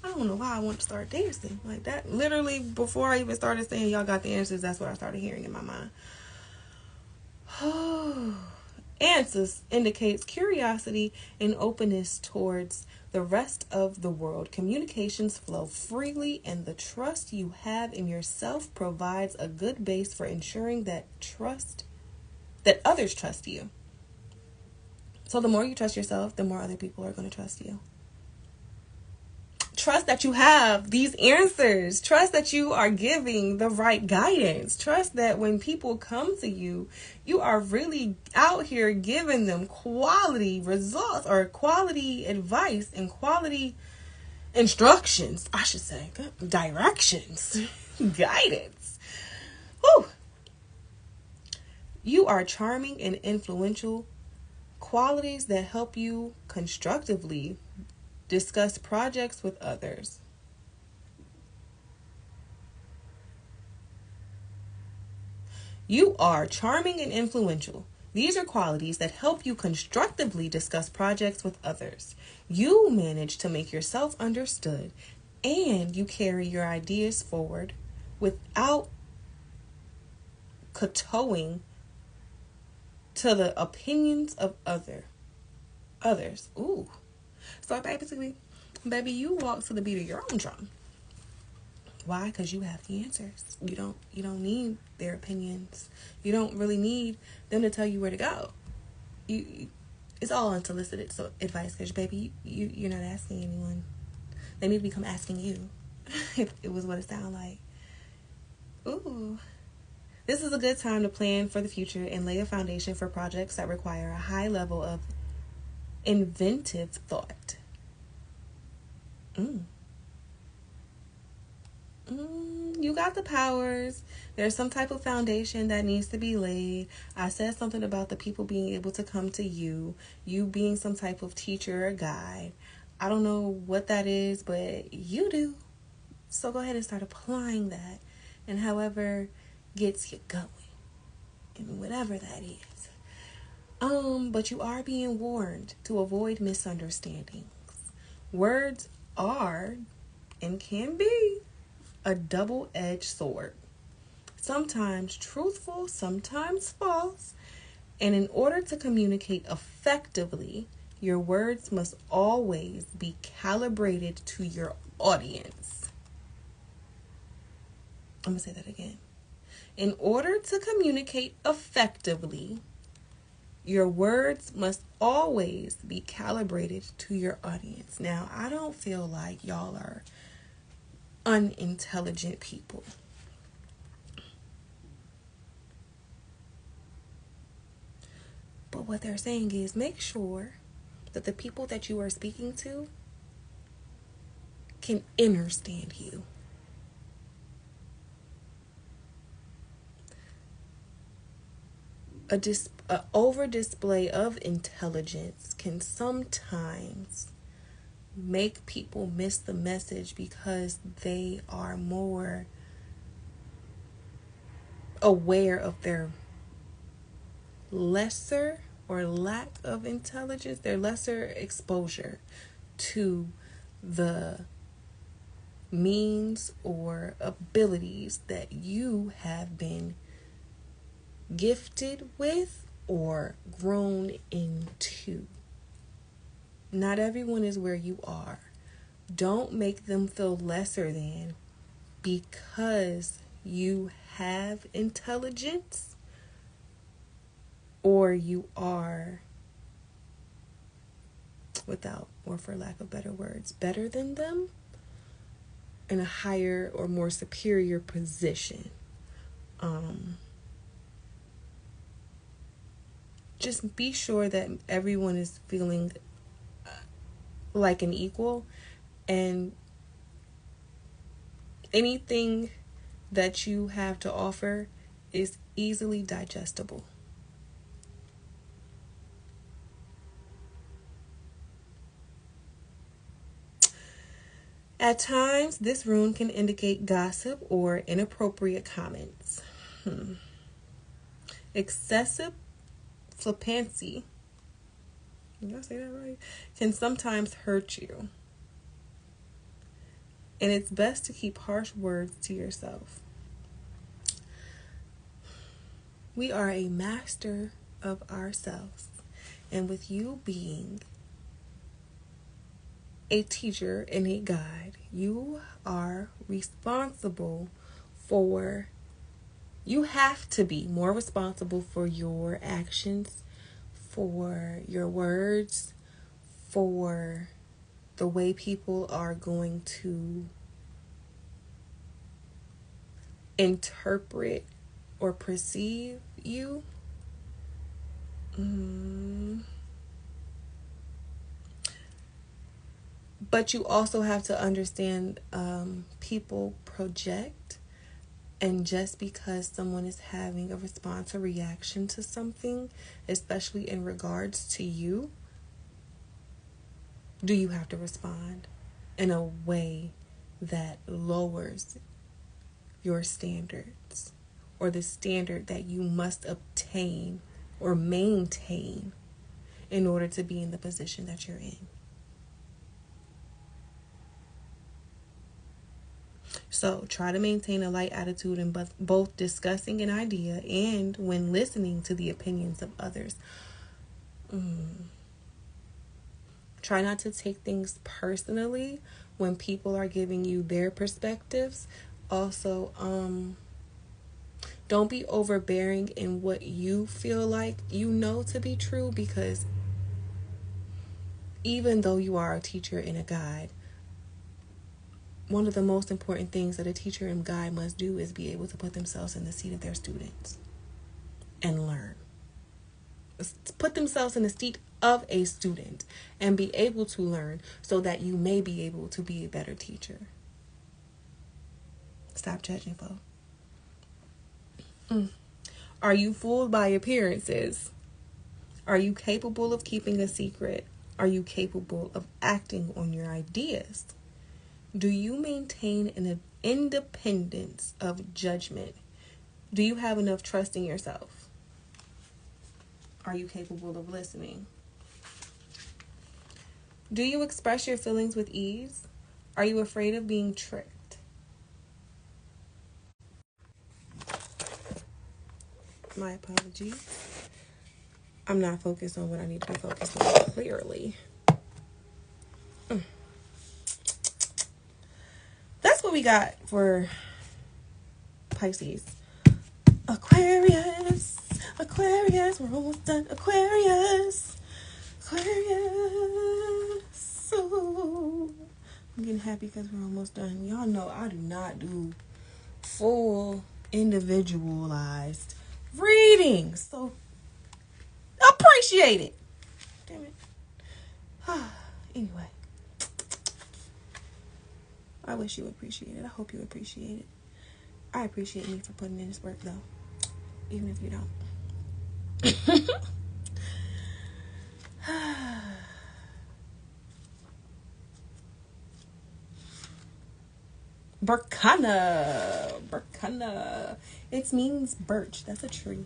don't know why I want to start dancing like that. Literally, before I even started saying y'all got the answers, that's what I started hearing in my mind. Answers indicates curiosity and openness towards the rest of the world. Communications flow freely, and the trust you have in yourself provides a good base for ensuring that others trust you. So the more you trust yourself, the more other people are going to trust you. Trust that you have these answers. Trust that you are giving the right guidance. Trust that when people come to you, you are really out here giving them quality results, or quality advice and quality instructions, I should say. Directions. Guidance. Whew. You are charming and influential, qualities that help you constructively discuss projects with others. You are charming and influential. These are qualities that help you constructively discuss projects with others. You manage to make yourself understood, and you carry your ideas forward without kowtowing to the opinions of others. Ooh. So basically, baby, you walk to the beat of your own drum. Why? Because you have the answers. You don't need their opinions. You don't really need them to tell you where to go. It's all unsolicited advice, because baby, you're not asking anyone. They need to become asking you. If it was what it sounded like. Ooh. This is a good time to plan for the future and lay a foundation for projects that require a high level of inventive thought. You got the powers. There's some type of foundation that needs to be laid. I said something about the people being able to come to you being some type of teacher or guide. I don't know what that is, but you do. So go ahead and start applying that, and however gets you going, and whatever that is. But you are being warned to avoid misunderstandings. Words are and can be a double-edged sword. Sometimes truthful, sometimes false. And in order to communicate effectively, your words must always be calibrated to your audience. I'm going to say that again. In order to communicate effectively, Your words must always be calibrated to your audience. Now, I don't feel like y'all are unintelligent people. But what they're saying is make sure that the people that you are speaking to can understand you. A over display of intelligence can sometimes make people miss the message because they are more aware of their lesser or lack of intelligence, their lesser exposure to the means or abilities that you have been gifted with or grown into. Not everyone is where you are. Don't make them feel lesser than because you have intelligence or you are, without or for lack of better words, better than them in a higher or more superior position. Just be sure that everyone is feeling like an equal, and anything that you have to offer is easily digestible. At times, this room can indicate gossip or inappropriate comments. Excessive flippancy, did I say that right? Can sometimes hurt you. And it's best to keep harsh words to yourself. We are a master of ourselves. And with you being a teacher and a guide, you are responsible for, you have to be more responsible for your actions, for your words, for the way people are going to interpret or perceive you. But you also have to understand people project, and just because someone is having a response or reaction to something, especially in regards to you, do you have to respond in a way that lowers your standards or the standard that you must obtain or maintain in order to be in the position that you're in? So try to maintain a light attitude in both discussing an idea and when listening to the opinions of others. Try not to take things personally when people are giving you their perspectives. Also, don't be overbearing in what you feel like you know to be true, because even though you are a teacher and a guide, one of the most important things that a teacher and guide must do is be able to put themselves in the seat of their students and learn. Put themselves in the seat of a student and be able to learn so that you may be able to be a better teacher. Stop judging, folks. Are you fooled by appearances? Are you capable of keeping a secret? Are you capable of acting on your ideas? Do you maintain an independence of judgment? Do you have enough trust in yourself? Are you capable of listening? Do you express your feelings with ease? Are you afraid of being tricked? My apologies. I'm not focused on what I need to be focused on, clearly. That's what we got for Pisces. Aquarius, Aquarius, we're almost done. Aquarius. So I'm getting happy because we're almost done. Y'all know I do not do full individualized readings, so appreciate it. Damn it. Anyway, I wish you appreciate it. I hope you appreciate it. I appreciate me for putting in this work, though, even if you don't. Berkana. It means birch. That's a tree.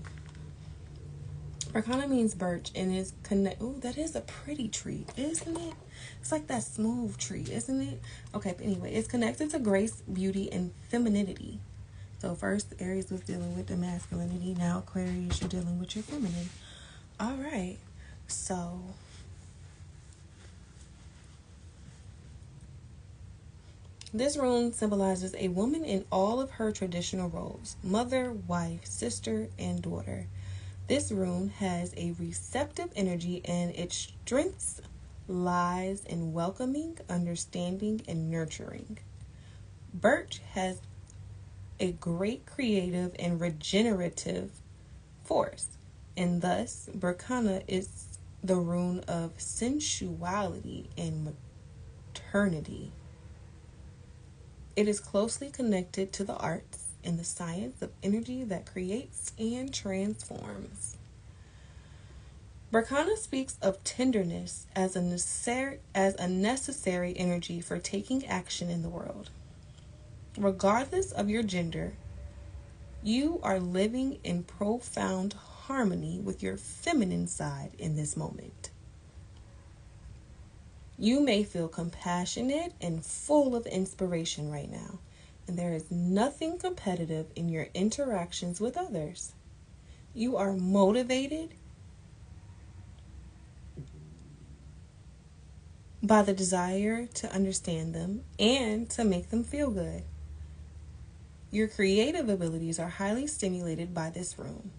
Berkana means birch and is connect. Oh, that is a pretty tree, isn't it? It's like that smooth tree, isn't it? Okay, but anyway, it's connected to grace, beauty, and femininity. So first, Aries was dealing with the masculinity. Now, Aquarius, you're dealing with your feminine. All right. So, this rune symbolizes a woman in all of her traditional roles: mother, wife, sister, and daughter. This rune has a receptive energy, and its strengths lies in welcoming, understanding, and nurturing. Birch has a great creative and regenerative force, and thus Berkana is the rune of sensuality and maternity. It is closely connected to the arts and the science of energy that creates and transforms. Berkana speaks of tenderness as a necessary energy for taking action in the world. Regardless of your gender, you are living in profound harmony with your feminine side in this moment. You may feel compassionate and full of inspiration right now, and there is nothing competitive in your interactions with others. You are motivated by the desire to understand them and to make them feel good. Your creative abilities are highly stimulated by this rune.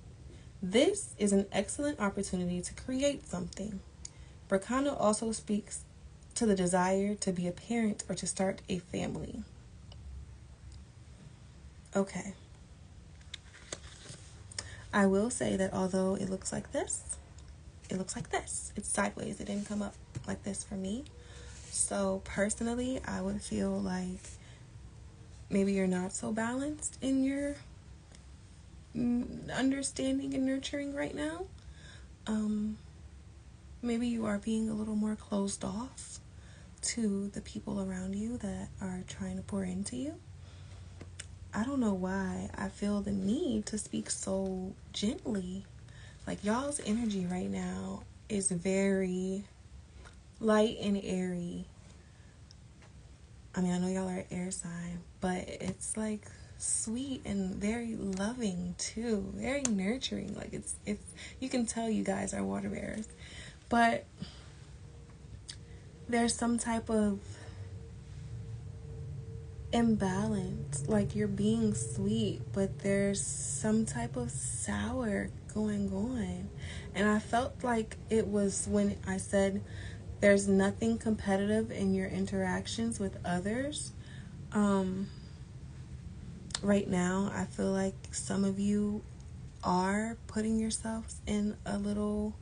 This is an excellent opportunity to create something. Berkana also speaks to the desire to be a parent or to start a family. Okay. I will say that although it looks like this, it looks like this. It's sideways. It didn't come up like this for me. So personally, I would feel like maybe you're not so balanced in your understanding and nurturing right now. Maybe you are being a little more closed off to the people around you that are trying to pour into you. I don't know why I feel the need to speak so gently. Like, y'all's energy right now is very light and airy. I mean, I know y'all are an air sign, but it's like sweet and very loving too, very nurturing. Like it's you can tell you guys are water bearers, but there's some type of imbalance. Like, you're being sweet, but there's some type of sour going on. And I felt like it was when I said there's nothing competitive in your interactions with others. Right now, I feel like some of you are putting yourselves in a little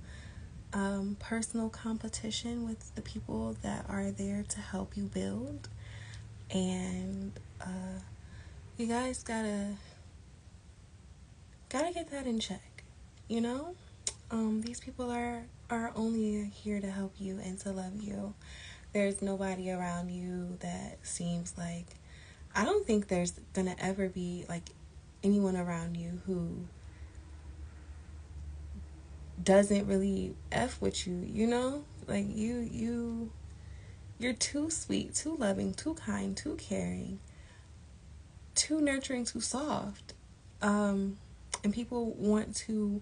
personal competition with the people that are there to help you build. And you guys gotta get that in check, you know? These people are only here to help you and to love you. There's nobody around you that seems like, I don't think there's gonna ever be like anyone around you who doesn't really F with you, you know? Like you're too sweet, too loving, too kind, too caring, too nurturing, too soft. And people want to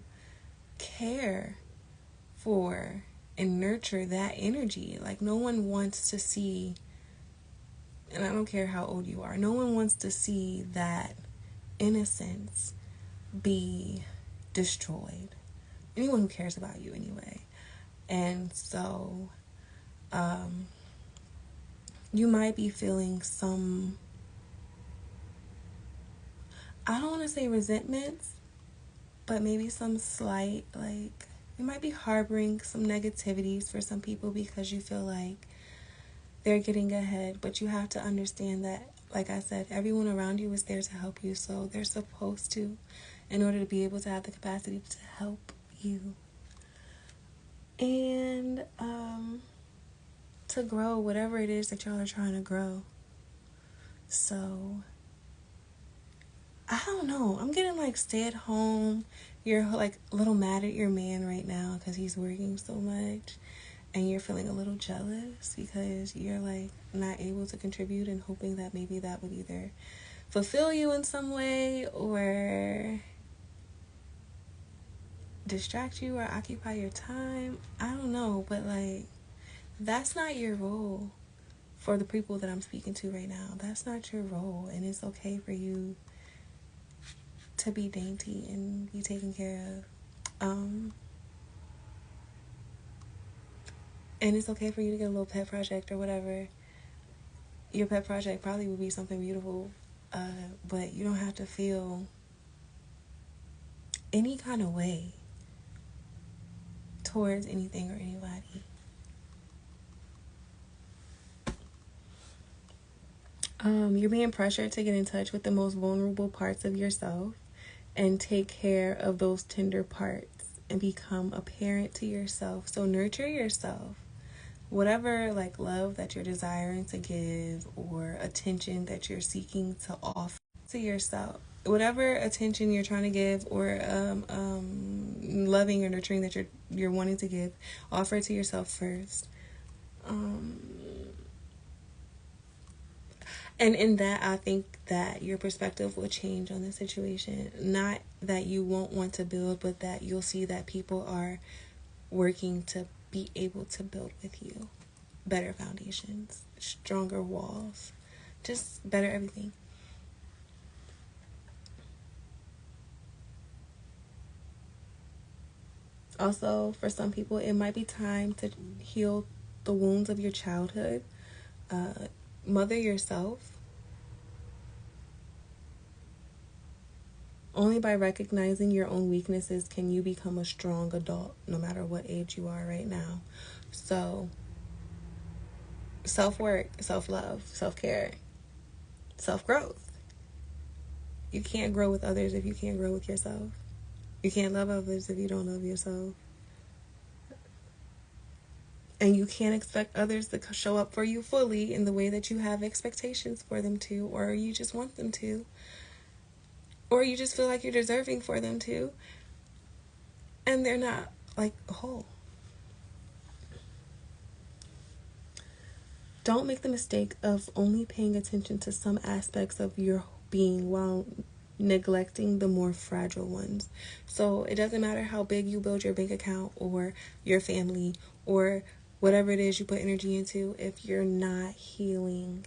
care for and nurture that energy. Like, no one wants to see, and I don't care how old you are, no one wants to see that innocence be destroyed. anyone who cares about you anyway. And so you might be feeling some, I don't want to say resentments, but maybe some slight, like, you might be harboring some negativities for some people because you feel like they're getting ahead. But you have to understand that, like I said, everyone around you is there to help you. So they're supposed to, in order to be able to have the capacity to help you. And to grow whatever it is that y'all are trying to grow. So I don't know. I'm getting like stay at home. You're like a little mad at your man right now because he's working so much. And you're feeling a little jealous because you're like not able to contribute, and hoping that maybe that would either fulfill you in some way or distract you or occupy your time. I don't know. But like, that's not your role for the people that I'm speaking to right now. That's not your role. And it's okay for you to be dainty and be taken care of. And it's okay for you to get a little pet project or whatever. Your pet project probably would be something beautiful, but you don't have to feel any kind of way towards anything or anybody. You're being pressured to get in touch with the most vulnerable parts of yourself and take care of those tender parts and become a parent to yourself. So nurture yourself. Whatever like love that you're desiring to give or attention that you're seeking to offer to yourself, whatever attention you're trying to give or loving or nurturing that you're wanting to give, offer it to yourself first. And in that, I think that your perspective will change on the situation. Not that you won't want to build, but that you'll see that people are working to be able to build with you. Better foundations, stronger walls, just better everything. Also, for some people, it might be time to heal the wounds of your childhood. Mother yourself. Only by recognizing your own weaknesses can you become a strong adult, no matter what age you are right now. So, self-work, self-love, self-care, self-growth. You can't grow with others if you can't grow with yourself. You can't love others if you don't love yourself. And you can't expect others to show up for you fully in the way that you have expectations for them to, or you just want them to, or you just feel like you're deserving for them to, and they're not like whole. Don't make the mistake of only paying attention to some aspects of your being while neglecting the more fragile ones. So it doesn't matter how big you build your bank account or your family or whatever it is you put energy into, if you're not healing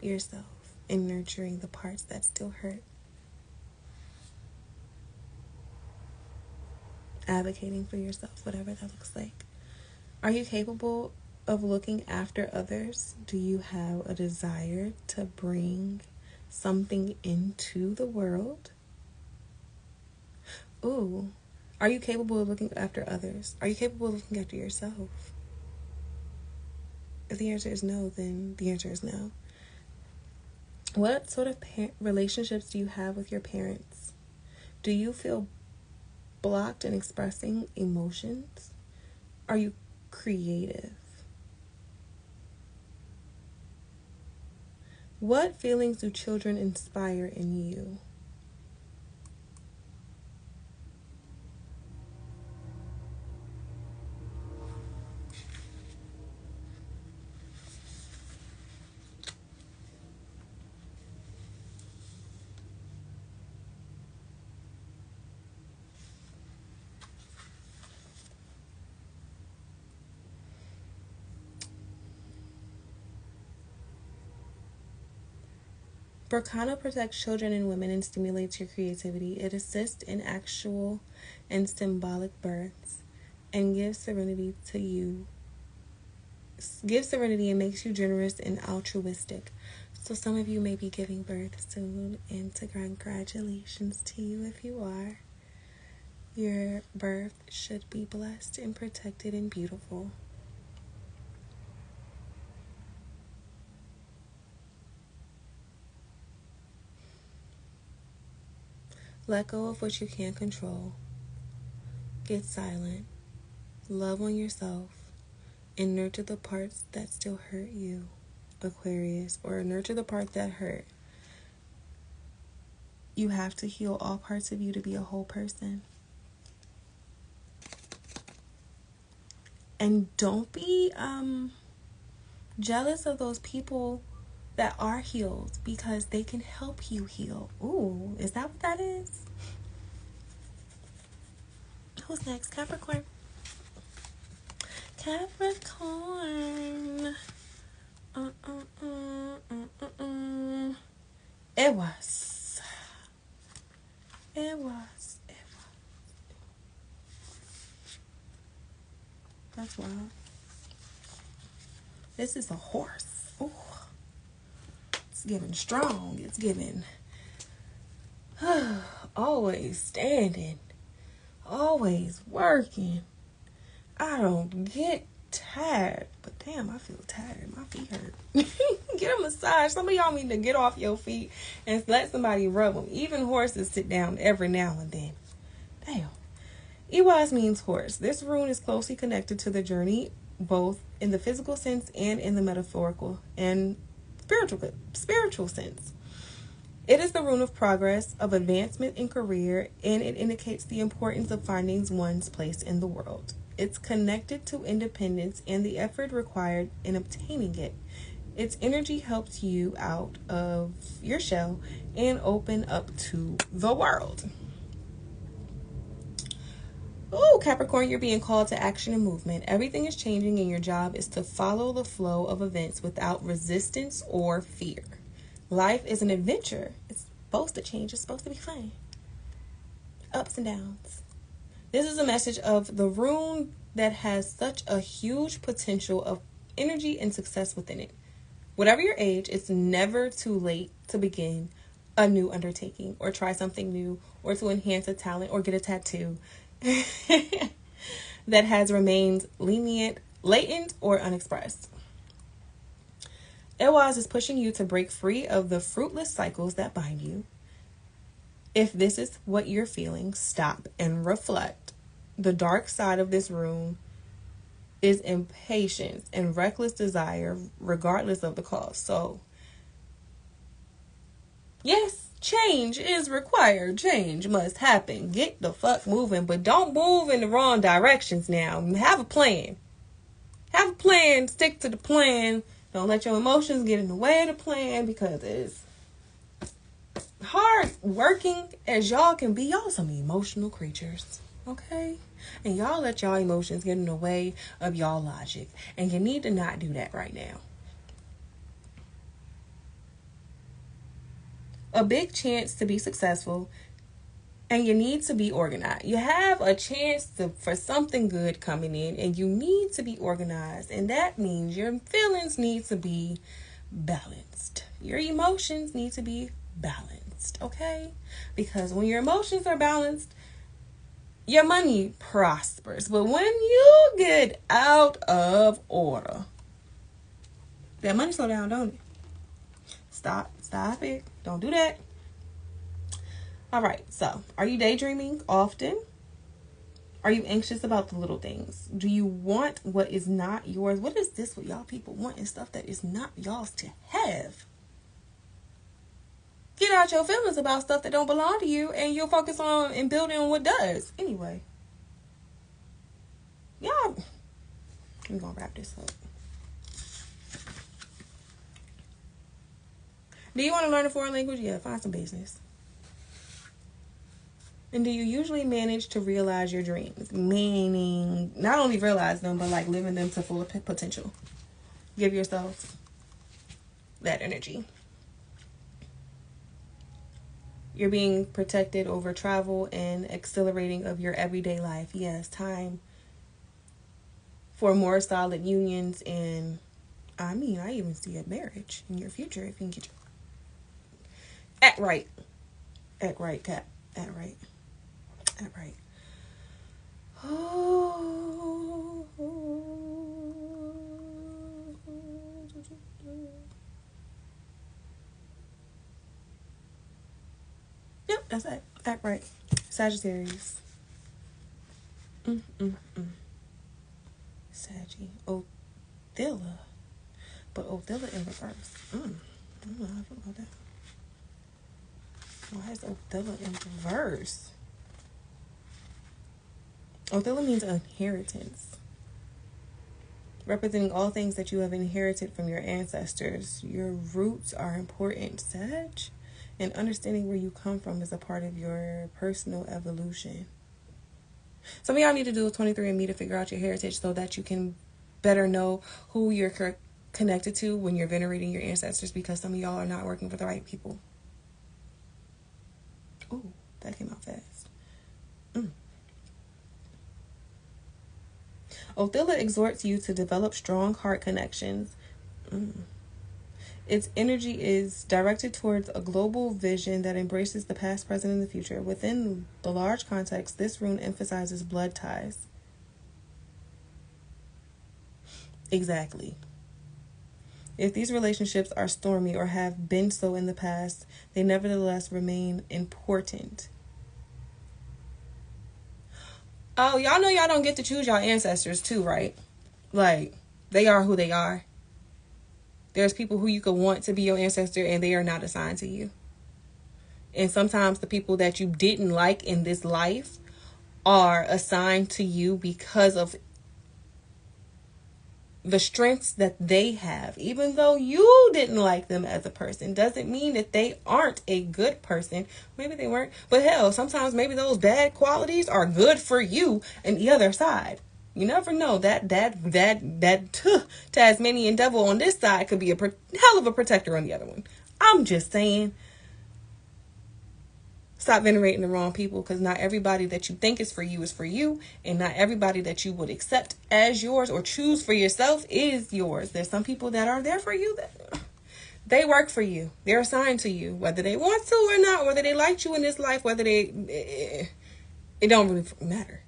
yourself and nurturing the parts that still hurt. Advocating for yourself, whatever that looks like. Are you capable of looking after others? Do you have a desire to bring something into the world? Ooh, are you capable of looking after others? Are you capable of looking after yourself? If the answer is no, then the answer is no. What sort of relationships do you have with your parents? Do you feel blocked in expressing emotions? Are you creative? What feelings do children inspire in you? Berkana protects children and women and stimulates your creativity. It assists in actual and symbolic births and gives serenity to you. Gives serenity and makes you generous and altruistic. So some of you may be giving birth soon, and congratulations to you if you are. Your birth should be blessed and protected and beautiful. Let go of what you can't control. Get silent. Love on yourself. And nurture the parts that still hurt you, Aquarius, or nurture the part that hurt. You have to heal all parts of you to be a whole person. And don't be jealous of those people that are healed, because they can help you heal. Ooh, is that what that is? Who's next? Capricorn. Capricorn. It was. That's wild. This is a horse. Ooh. It's giving strong. It's giving always standing. Always working. I don't get tired. But damn, I feel tired. My feet hurt. Get a massage. Some of y'all need to get off your feet and let somebody rub them. Even horses sit down every now and then. Damn. Iwaz means horse. This rune is closely connected to the journey, both in the physical sense and in the metaphorical and spiritual sense. It is the rune of progress, of advancement in career, and it indicates the importance of finding one's place in the world. It's connected to independence and the effort required in obtaining it. Its energy helps you out of your shell and open up to the world. Oh, Capricorn, you're being called to action and movement. Everything is changing, and your job is to follow the flow of events without resistance or fear. Life is an adventure. It's supposed to change. It's supposed to be fun. Ups and downs. This is a message of the rune that has such a huge potential of energy and success within it. Whatever your age, it's never too late to begin a new undertaking or try something new or to enhance a talent or get a tattoo that has remained latent or unexpressed. Iwaz is pushing you to break free of the fruitless cycles that bind you. If this is what you're feeling, stop and reflect. The dark side of this rune is impatience and reckless desire, regardless of the cost. So, yes, change is required. Change must happen. Get the fuck moving, but don't move in the wrong directions now. Have a plan. Have a plan. Stick to the plan. Don't let your emotions get in the way of the plan, because it's hard working as y'all can be. Y'all some emotional creatures, okay? And y'all let y'all emotions get in the way of y'all logic. And you need to not do that right now. A big chance to be successful, and you need to be organized. You have a chance for something good coming in, and you need to be organized. And that means your feelings need to be balanced. Your emotions need to be balanced, okay? Because when your emotions are balanced, your money prospers. But when you get out of order, that money slow down, don't it? Stop it. Don't do that. All right, so are you daydreaming often? Are you anxious about the little things? Do you want what is not yours? What is this with y'all people wanting stuff that is not y'all's to have? Get out your feelings about stuff that don't belong to you, and you'll focus on and building what does. Anyway, y'all, I'm gonna wrap this up. Do you want to learn a foreign language? Yeah, find some business. And do you usually manage to realize your dreams? Meaning, not only realize them, but like living them to full potential. Give yourself that energy. You're being protected over travel and accelerating of your everyday life. Yes, time for more solid unions, and I mean, I even see a marriage in your future if you can get your act right. Act right, Cap. Act right. Act right. Oh. Yep, that's it. Act right. Sagittarius. Saggy. Othilla. But Othilla in reverse. I don't know how I feel about that. Why is Othilla in reverse? Othilla means inheritance. Representing all things that you have inherited from your ancestors. Your roots are important, Sag. And understanding where you come from is a part of your personal evolution. Some of y'all need to do a 23andMe to figure out your heritage so that you can better know who you're connected to when you're venerating your ancestors, because some of y'all are not working for the right people. Ooh, that came out fast. Othilla exhorts you to develop strong heart connections. Its energy is directed towards a global vision that embraces the past, present, and the future. Within the large context, this rune emphasizes blood ties. Exactly. If these relationships are stormy or have been so in the past, they nevertheless remain important. Oh, y'all know y'all don't get to choose y'all ancestors too, right? Like, they are who they are. There's people who you could want to be your ancestor and they are not assigned to you. And sometimes the people that you didn't like in this life are assigned to you because of the strengths that they have. Even though you didn't like them as a person, doesn't mean that they aren't a good person. Maybe they weren't, but hell, sometimes maybe those bad qualities are good for you and the other side. You never know. That Tasmanian devil on this side could be a hell of a protector on the other one. I'm just saying. Stop venerating the wrong people, because not everybody that you think is for you, and not everybody that you would accept as yours or choose for yourself is yours. There's some people that are there for you, that they work for you. They're assigned to you, whether they want to or not, whether they liked you in this life, whether it don't really matter.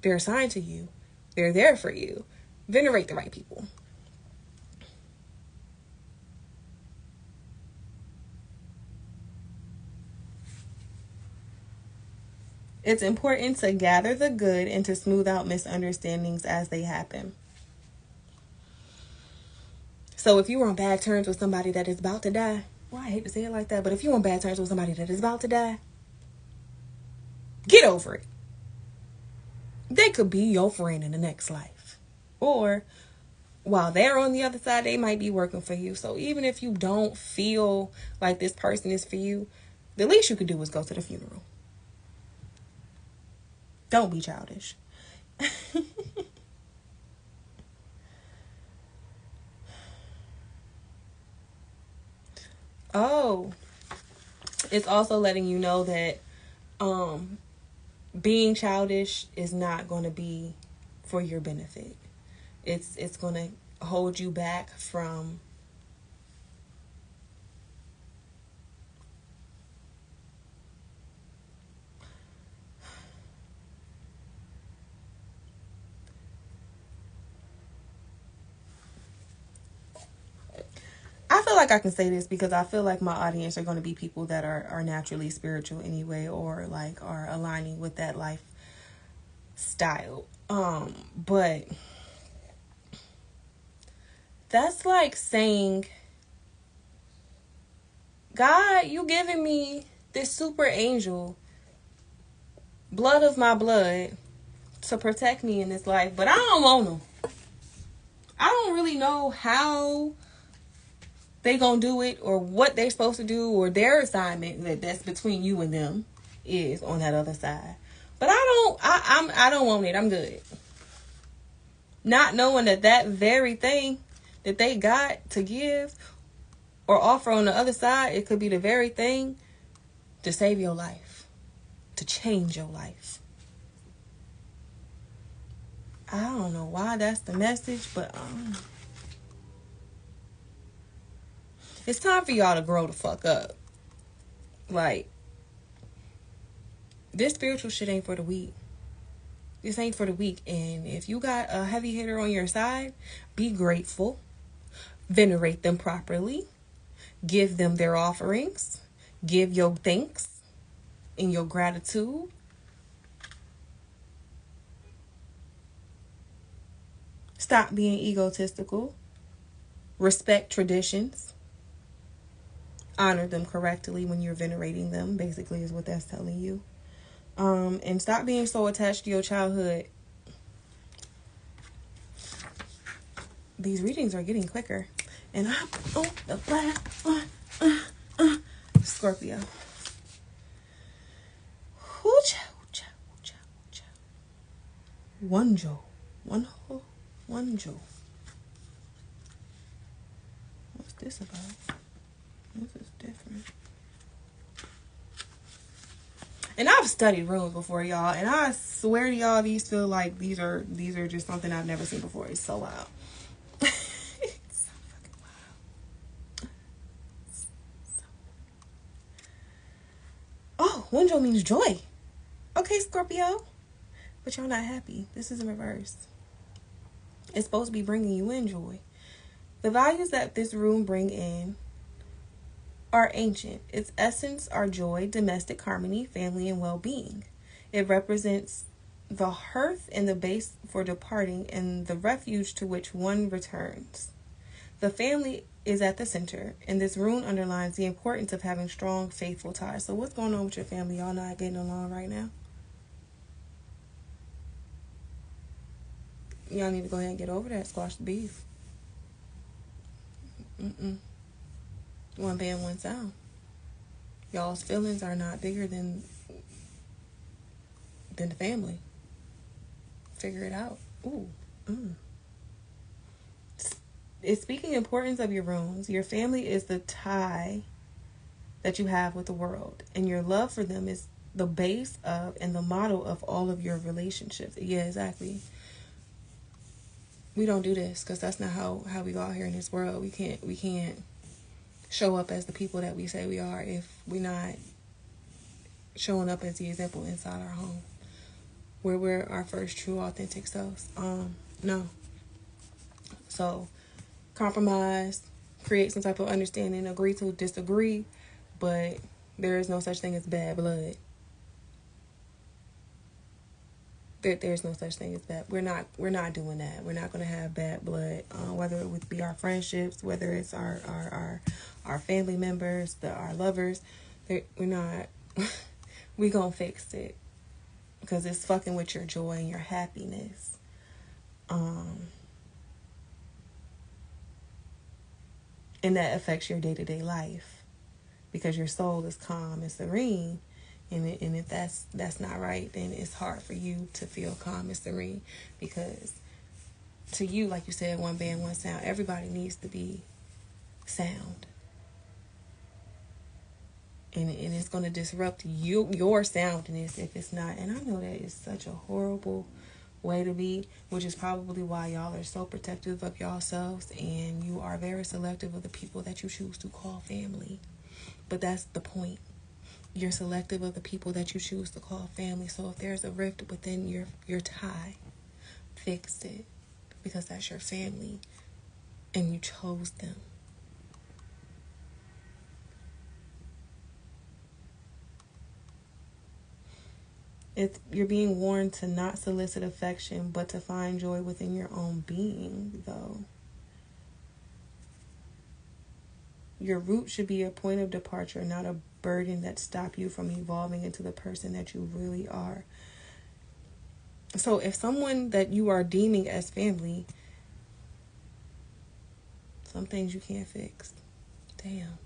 They're assigned to you. They're there for you. Venerate the right people. It's important to gather the good and to smooth out misunderstandings as they happen. So if you were on bad terms with somebody that is about to die, well, I hate to say it like that, but if you're on bad terms with somebody that is about to die, get over it. They could be your friend in the next life. Or while they're on the other side, they might be working for you. So even if you don't feel like this person is for you, the least you could do is go to the funeral. Don't be childish. Oh, it's also letting you know that being childish is not going to be for your benefit. It's going to hold you back from I feel like I can say this because I feel like my audience are going to be people that are naturally spiritual anyway, or like are aligning with that lifestyle. But that's like saying, God, you giving me this super angel, blood of my blood, to protect me in this life, but I don't want them. I don't really know how they gonna do it or what they're supposed to do or their assignment that's between you and them is on that other side. But I don't want it. I'm good. Not knowing that very thing that they got to give or offer on the other side, it could be the very thing to save your life, to change your life. I don't know why that's the message, but it's time for y'all to grow the fuck up. Like, this spiritual shit ain't for the weak. This ain't for the weak. And if you got a heavy hitter on your side, be grateful. Venerate them properly. Give them their offerings. Give your thanks and your gratitude. Stop being egotistical. Respect traditions. Honor them correctly when you're venerating them, basically, is what that's telling you. And stop being so attached to your childhood. These readings are getting quicker. And I'm on the black Scorpio. One Joe. One Joe. What's this about? This is different. And I've studied runes before, y'all, and I swear to y'all, these feel like these are just something I've never seen before. It's so wild. It's so fucking wild. Oh, Wunjo means joy. Okay, Scorpio. But y'all not happy. This is in reverse. It's supposed to be bringing you in joy. The values that this rune bring in are ancient. Its essence are joy, domestic harmony, family, and well-being. It represents the hearth and the base for departing and the refuge to which one returns. The family is at the center, and this rune underlines the importance of having strong, faithful ties. So what's going on with your family? Y'all not getting along right now? Y'all need to go ahead and get over that. Squash the beef. One band, one sound. Y'all's feelings are not bigger than the family. Figure it out. Ooh. It's speaking importance of your runes. Your family is the tie that you have with the world, and your love for them is the base of and the model of all of your relationships. Yeah, exactly. We don't do this because that's not how we go out here in this world. We can't show up as the people that we say we are if we're not showing up as the example inside our home, where we're our first true authentic selves. No. So compromise, create some type of understanding, agree to disagree, but there is no such thing as bad blood. There's no such thing as bad. We're not doing that. We're not going to have bad blood, whether it would be our friendships, whether it's our family members, our lovers. We're not. We gonna fix it because it's fucking with your joy and your happiness. And that affects your day-to-day life because your soul is calm and serene. And if that's not right, then it's hard for you to feel calm and serene because to you, like you said, one band, one sound, everybody needs to be sound. And it's going to disrupt your soundness if it's not. And I know that is such a horrible way to be, which is probably why y'all are so protective of yourselves and you are very selective of the people that you choose to call family. But that's the point. You're selective of the people that you choose to call family. So if there's a rift within your tie, fix it. Because that's your family. And you chose them. You're being warned to not solicit affection, but to find joy within your own being, though. Your root should be a point of departure, not a burden that stop you from evolving into the person that you really are. So if someone that you are deeming as family, some things you can't fix. Damn.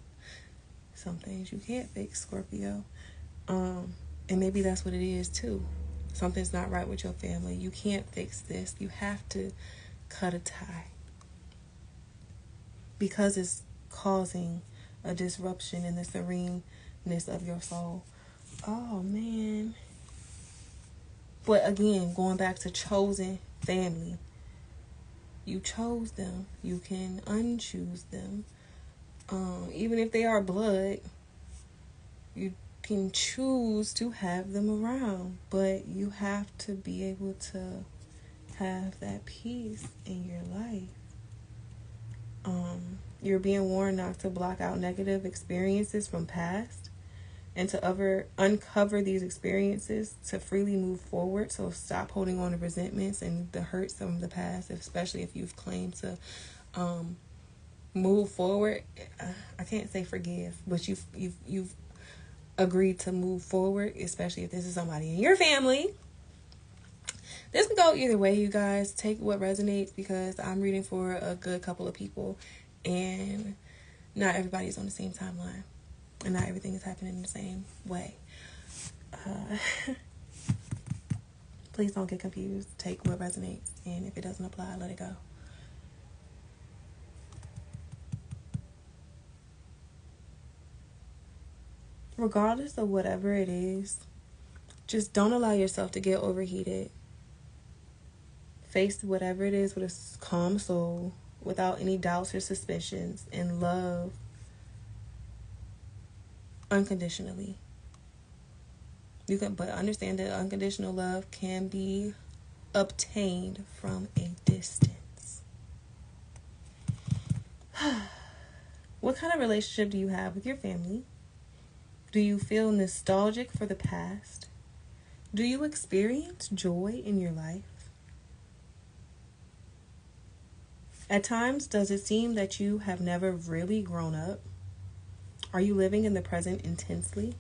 Some things you can't fix, Scorpio. And maybe that's what it is too. Something's not right with your family. You can't fix this. You have to cut a tie. Because it's causing a disruption in the serene wholeness of your soul. Oh, man. But again, going back to chosen family. You chose them. You can unchoose them. Even if they are blood, you can choose to have them around. But you have to be able to have that peace in your life. You're being warned not to block out negative experiences from past and to uncover these experiences to freely move forward. So stop holding on to resentments and the hurts from the past, especially if you've claimed to move forward. I can't say forgive, but you've agreed to move forward, especially if this is somebody in your family. This can go either way, you guys. Take what resonates, because I'm reading for a good couple of people, and not everybody's on the same timeline, and not everything is happening in the same way. Please don't get confused. Take what resonates, and if it doesn't apply, let it go. Regardless of whatever it is, just don't allow yourself to get overheated. Face whatever it is with a calm soul, without any doubts or suspicions, and love unconditionally. But understand that unconditional love can be obtained from a distance. What kind of relationship do you have with your family? Do you feel nostalgic for the past? Do you experience joy in your life? At times, does it seem that you have never really grown up? Are you living in the present intensely?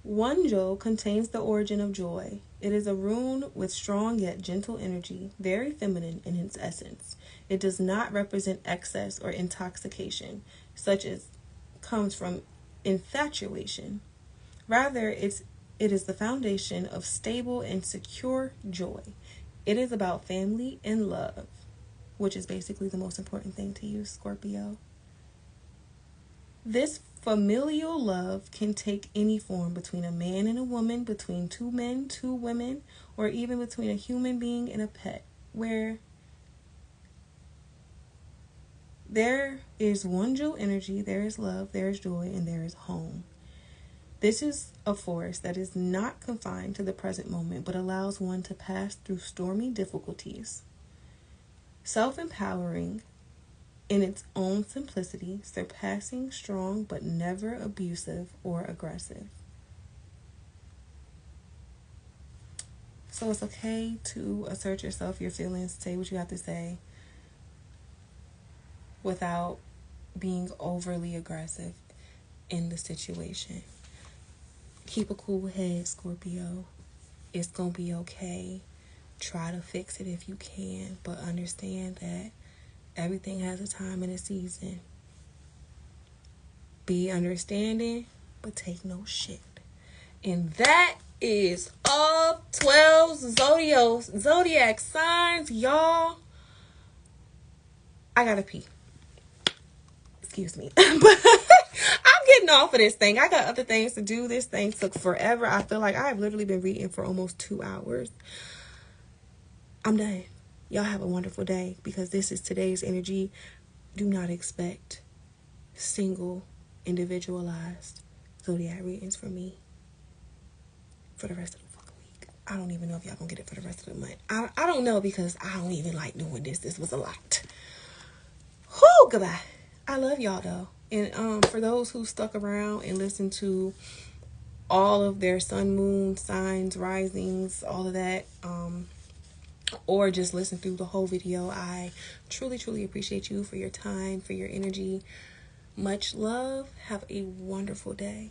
Wonjo contains the origin of joy. It is a rune with strong yet gentle energy, very feminine in its essence. It does not represent excess or intoxication, such as comes from infatuation. Rather, it is the foundation of stable and secure joy. It is about family and love, which is basically the most important thing to you, Scorpio. This familial love can take any form, between a man and a woman, between two men, two women, or even between a human being and a pet, where there is Wonjo energy, there is love, there is joy, and there is home. This is a force that is not confined to the present moment, but allows one to pass through stormy difficulties. Self-empowering in its own simplicity, surpassing strong but never abusive or aggressive. So it's okay to assert yourself, your feelings, say what you have to say without being overly aggressive in the situation. Keep a cool head, Scorpio. It's gonna be okay. Try to fix it if you can, but understand that everything has a time and a season. Be understanding, but take no shit. And that is all 12 zodiac signs, y'all. I gotta pee. Excuse me. But I'm getting off of this thing. I got other things to do. This thing took forever. I feel like I've literally been reading for almost 2 hours. I'm done. Y'all have a wonderful day, because this is today's energy. Do not expect single, individualized zodiac readings from me for the rest of the fucking week. I don't even know if y'all gonna get it for the rest of the month. I don't know, because I don't even like doing this. This was a lot. Whoo, goodbye. I love y'all though. And for those who stuck around and listened to all of their sun, moon, signs, risings, all of that, or just listen through the whole video, I truly, truly appreciate you for your time, for your energy. Much love. Have a wonderful day.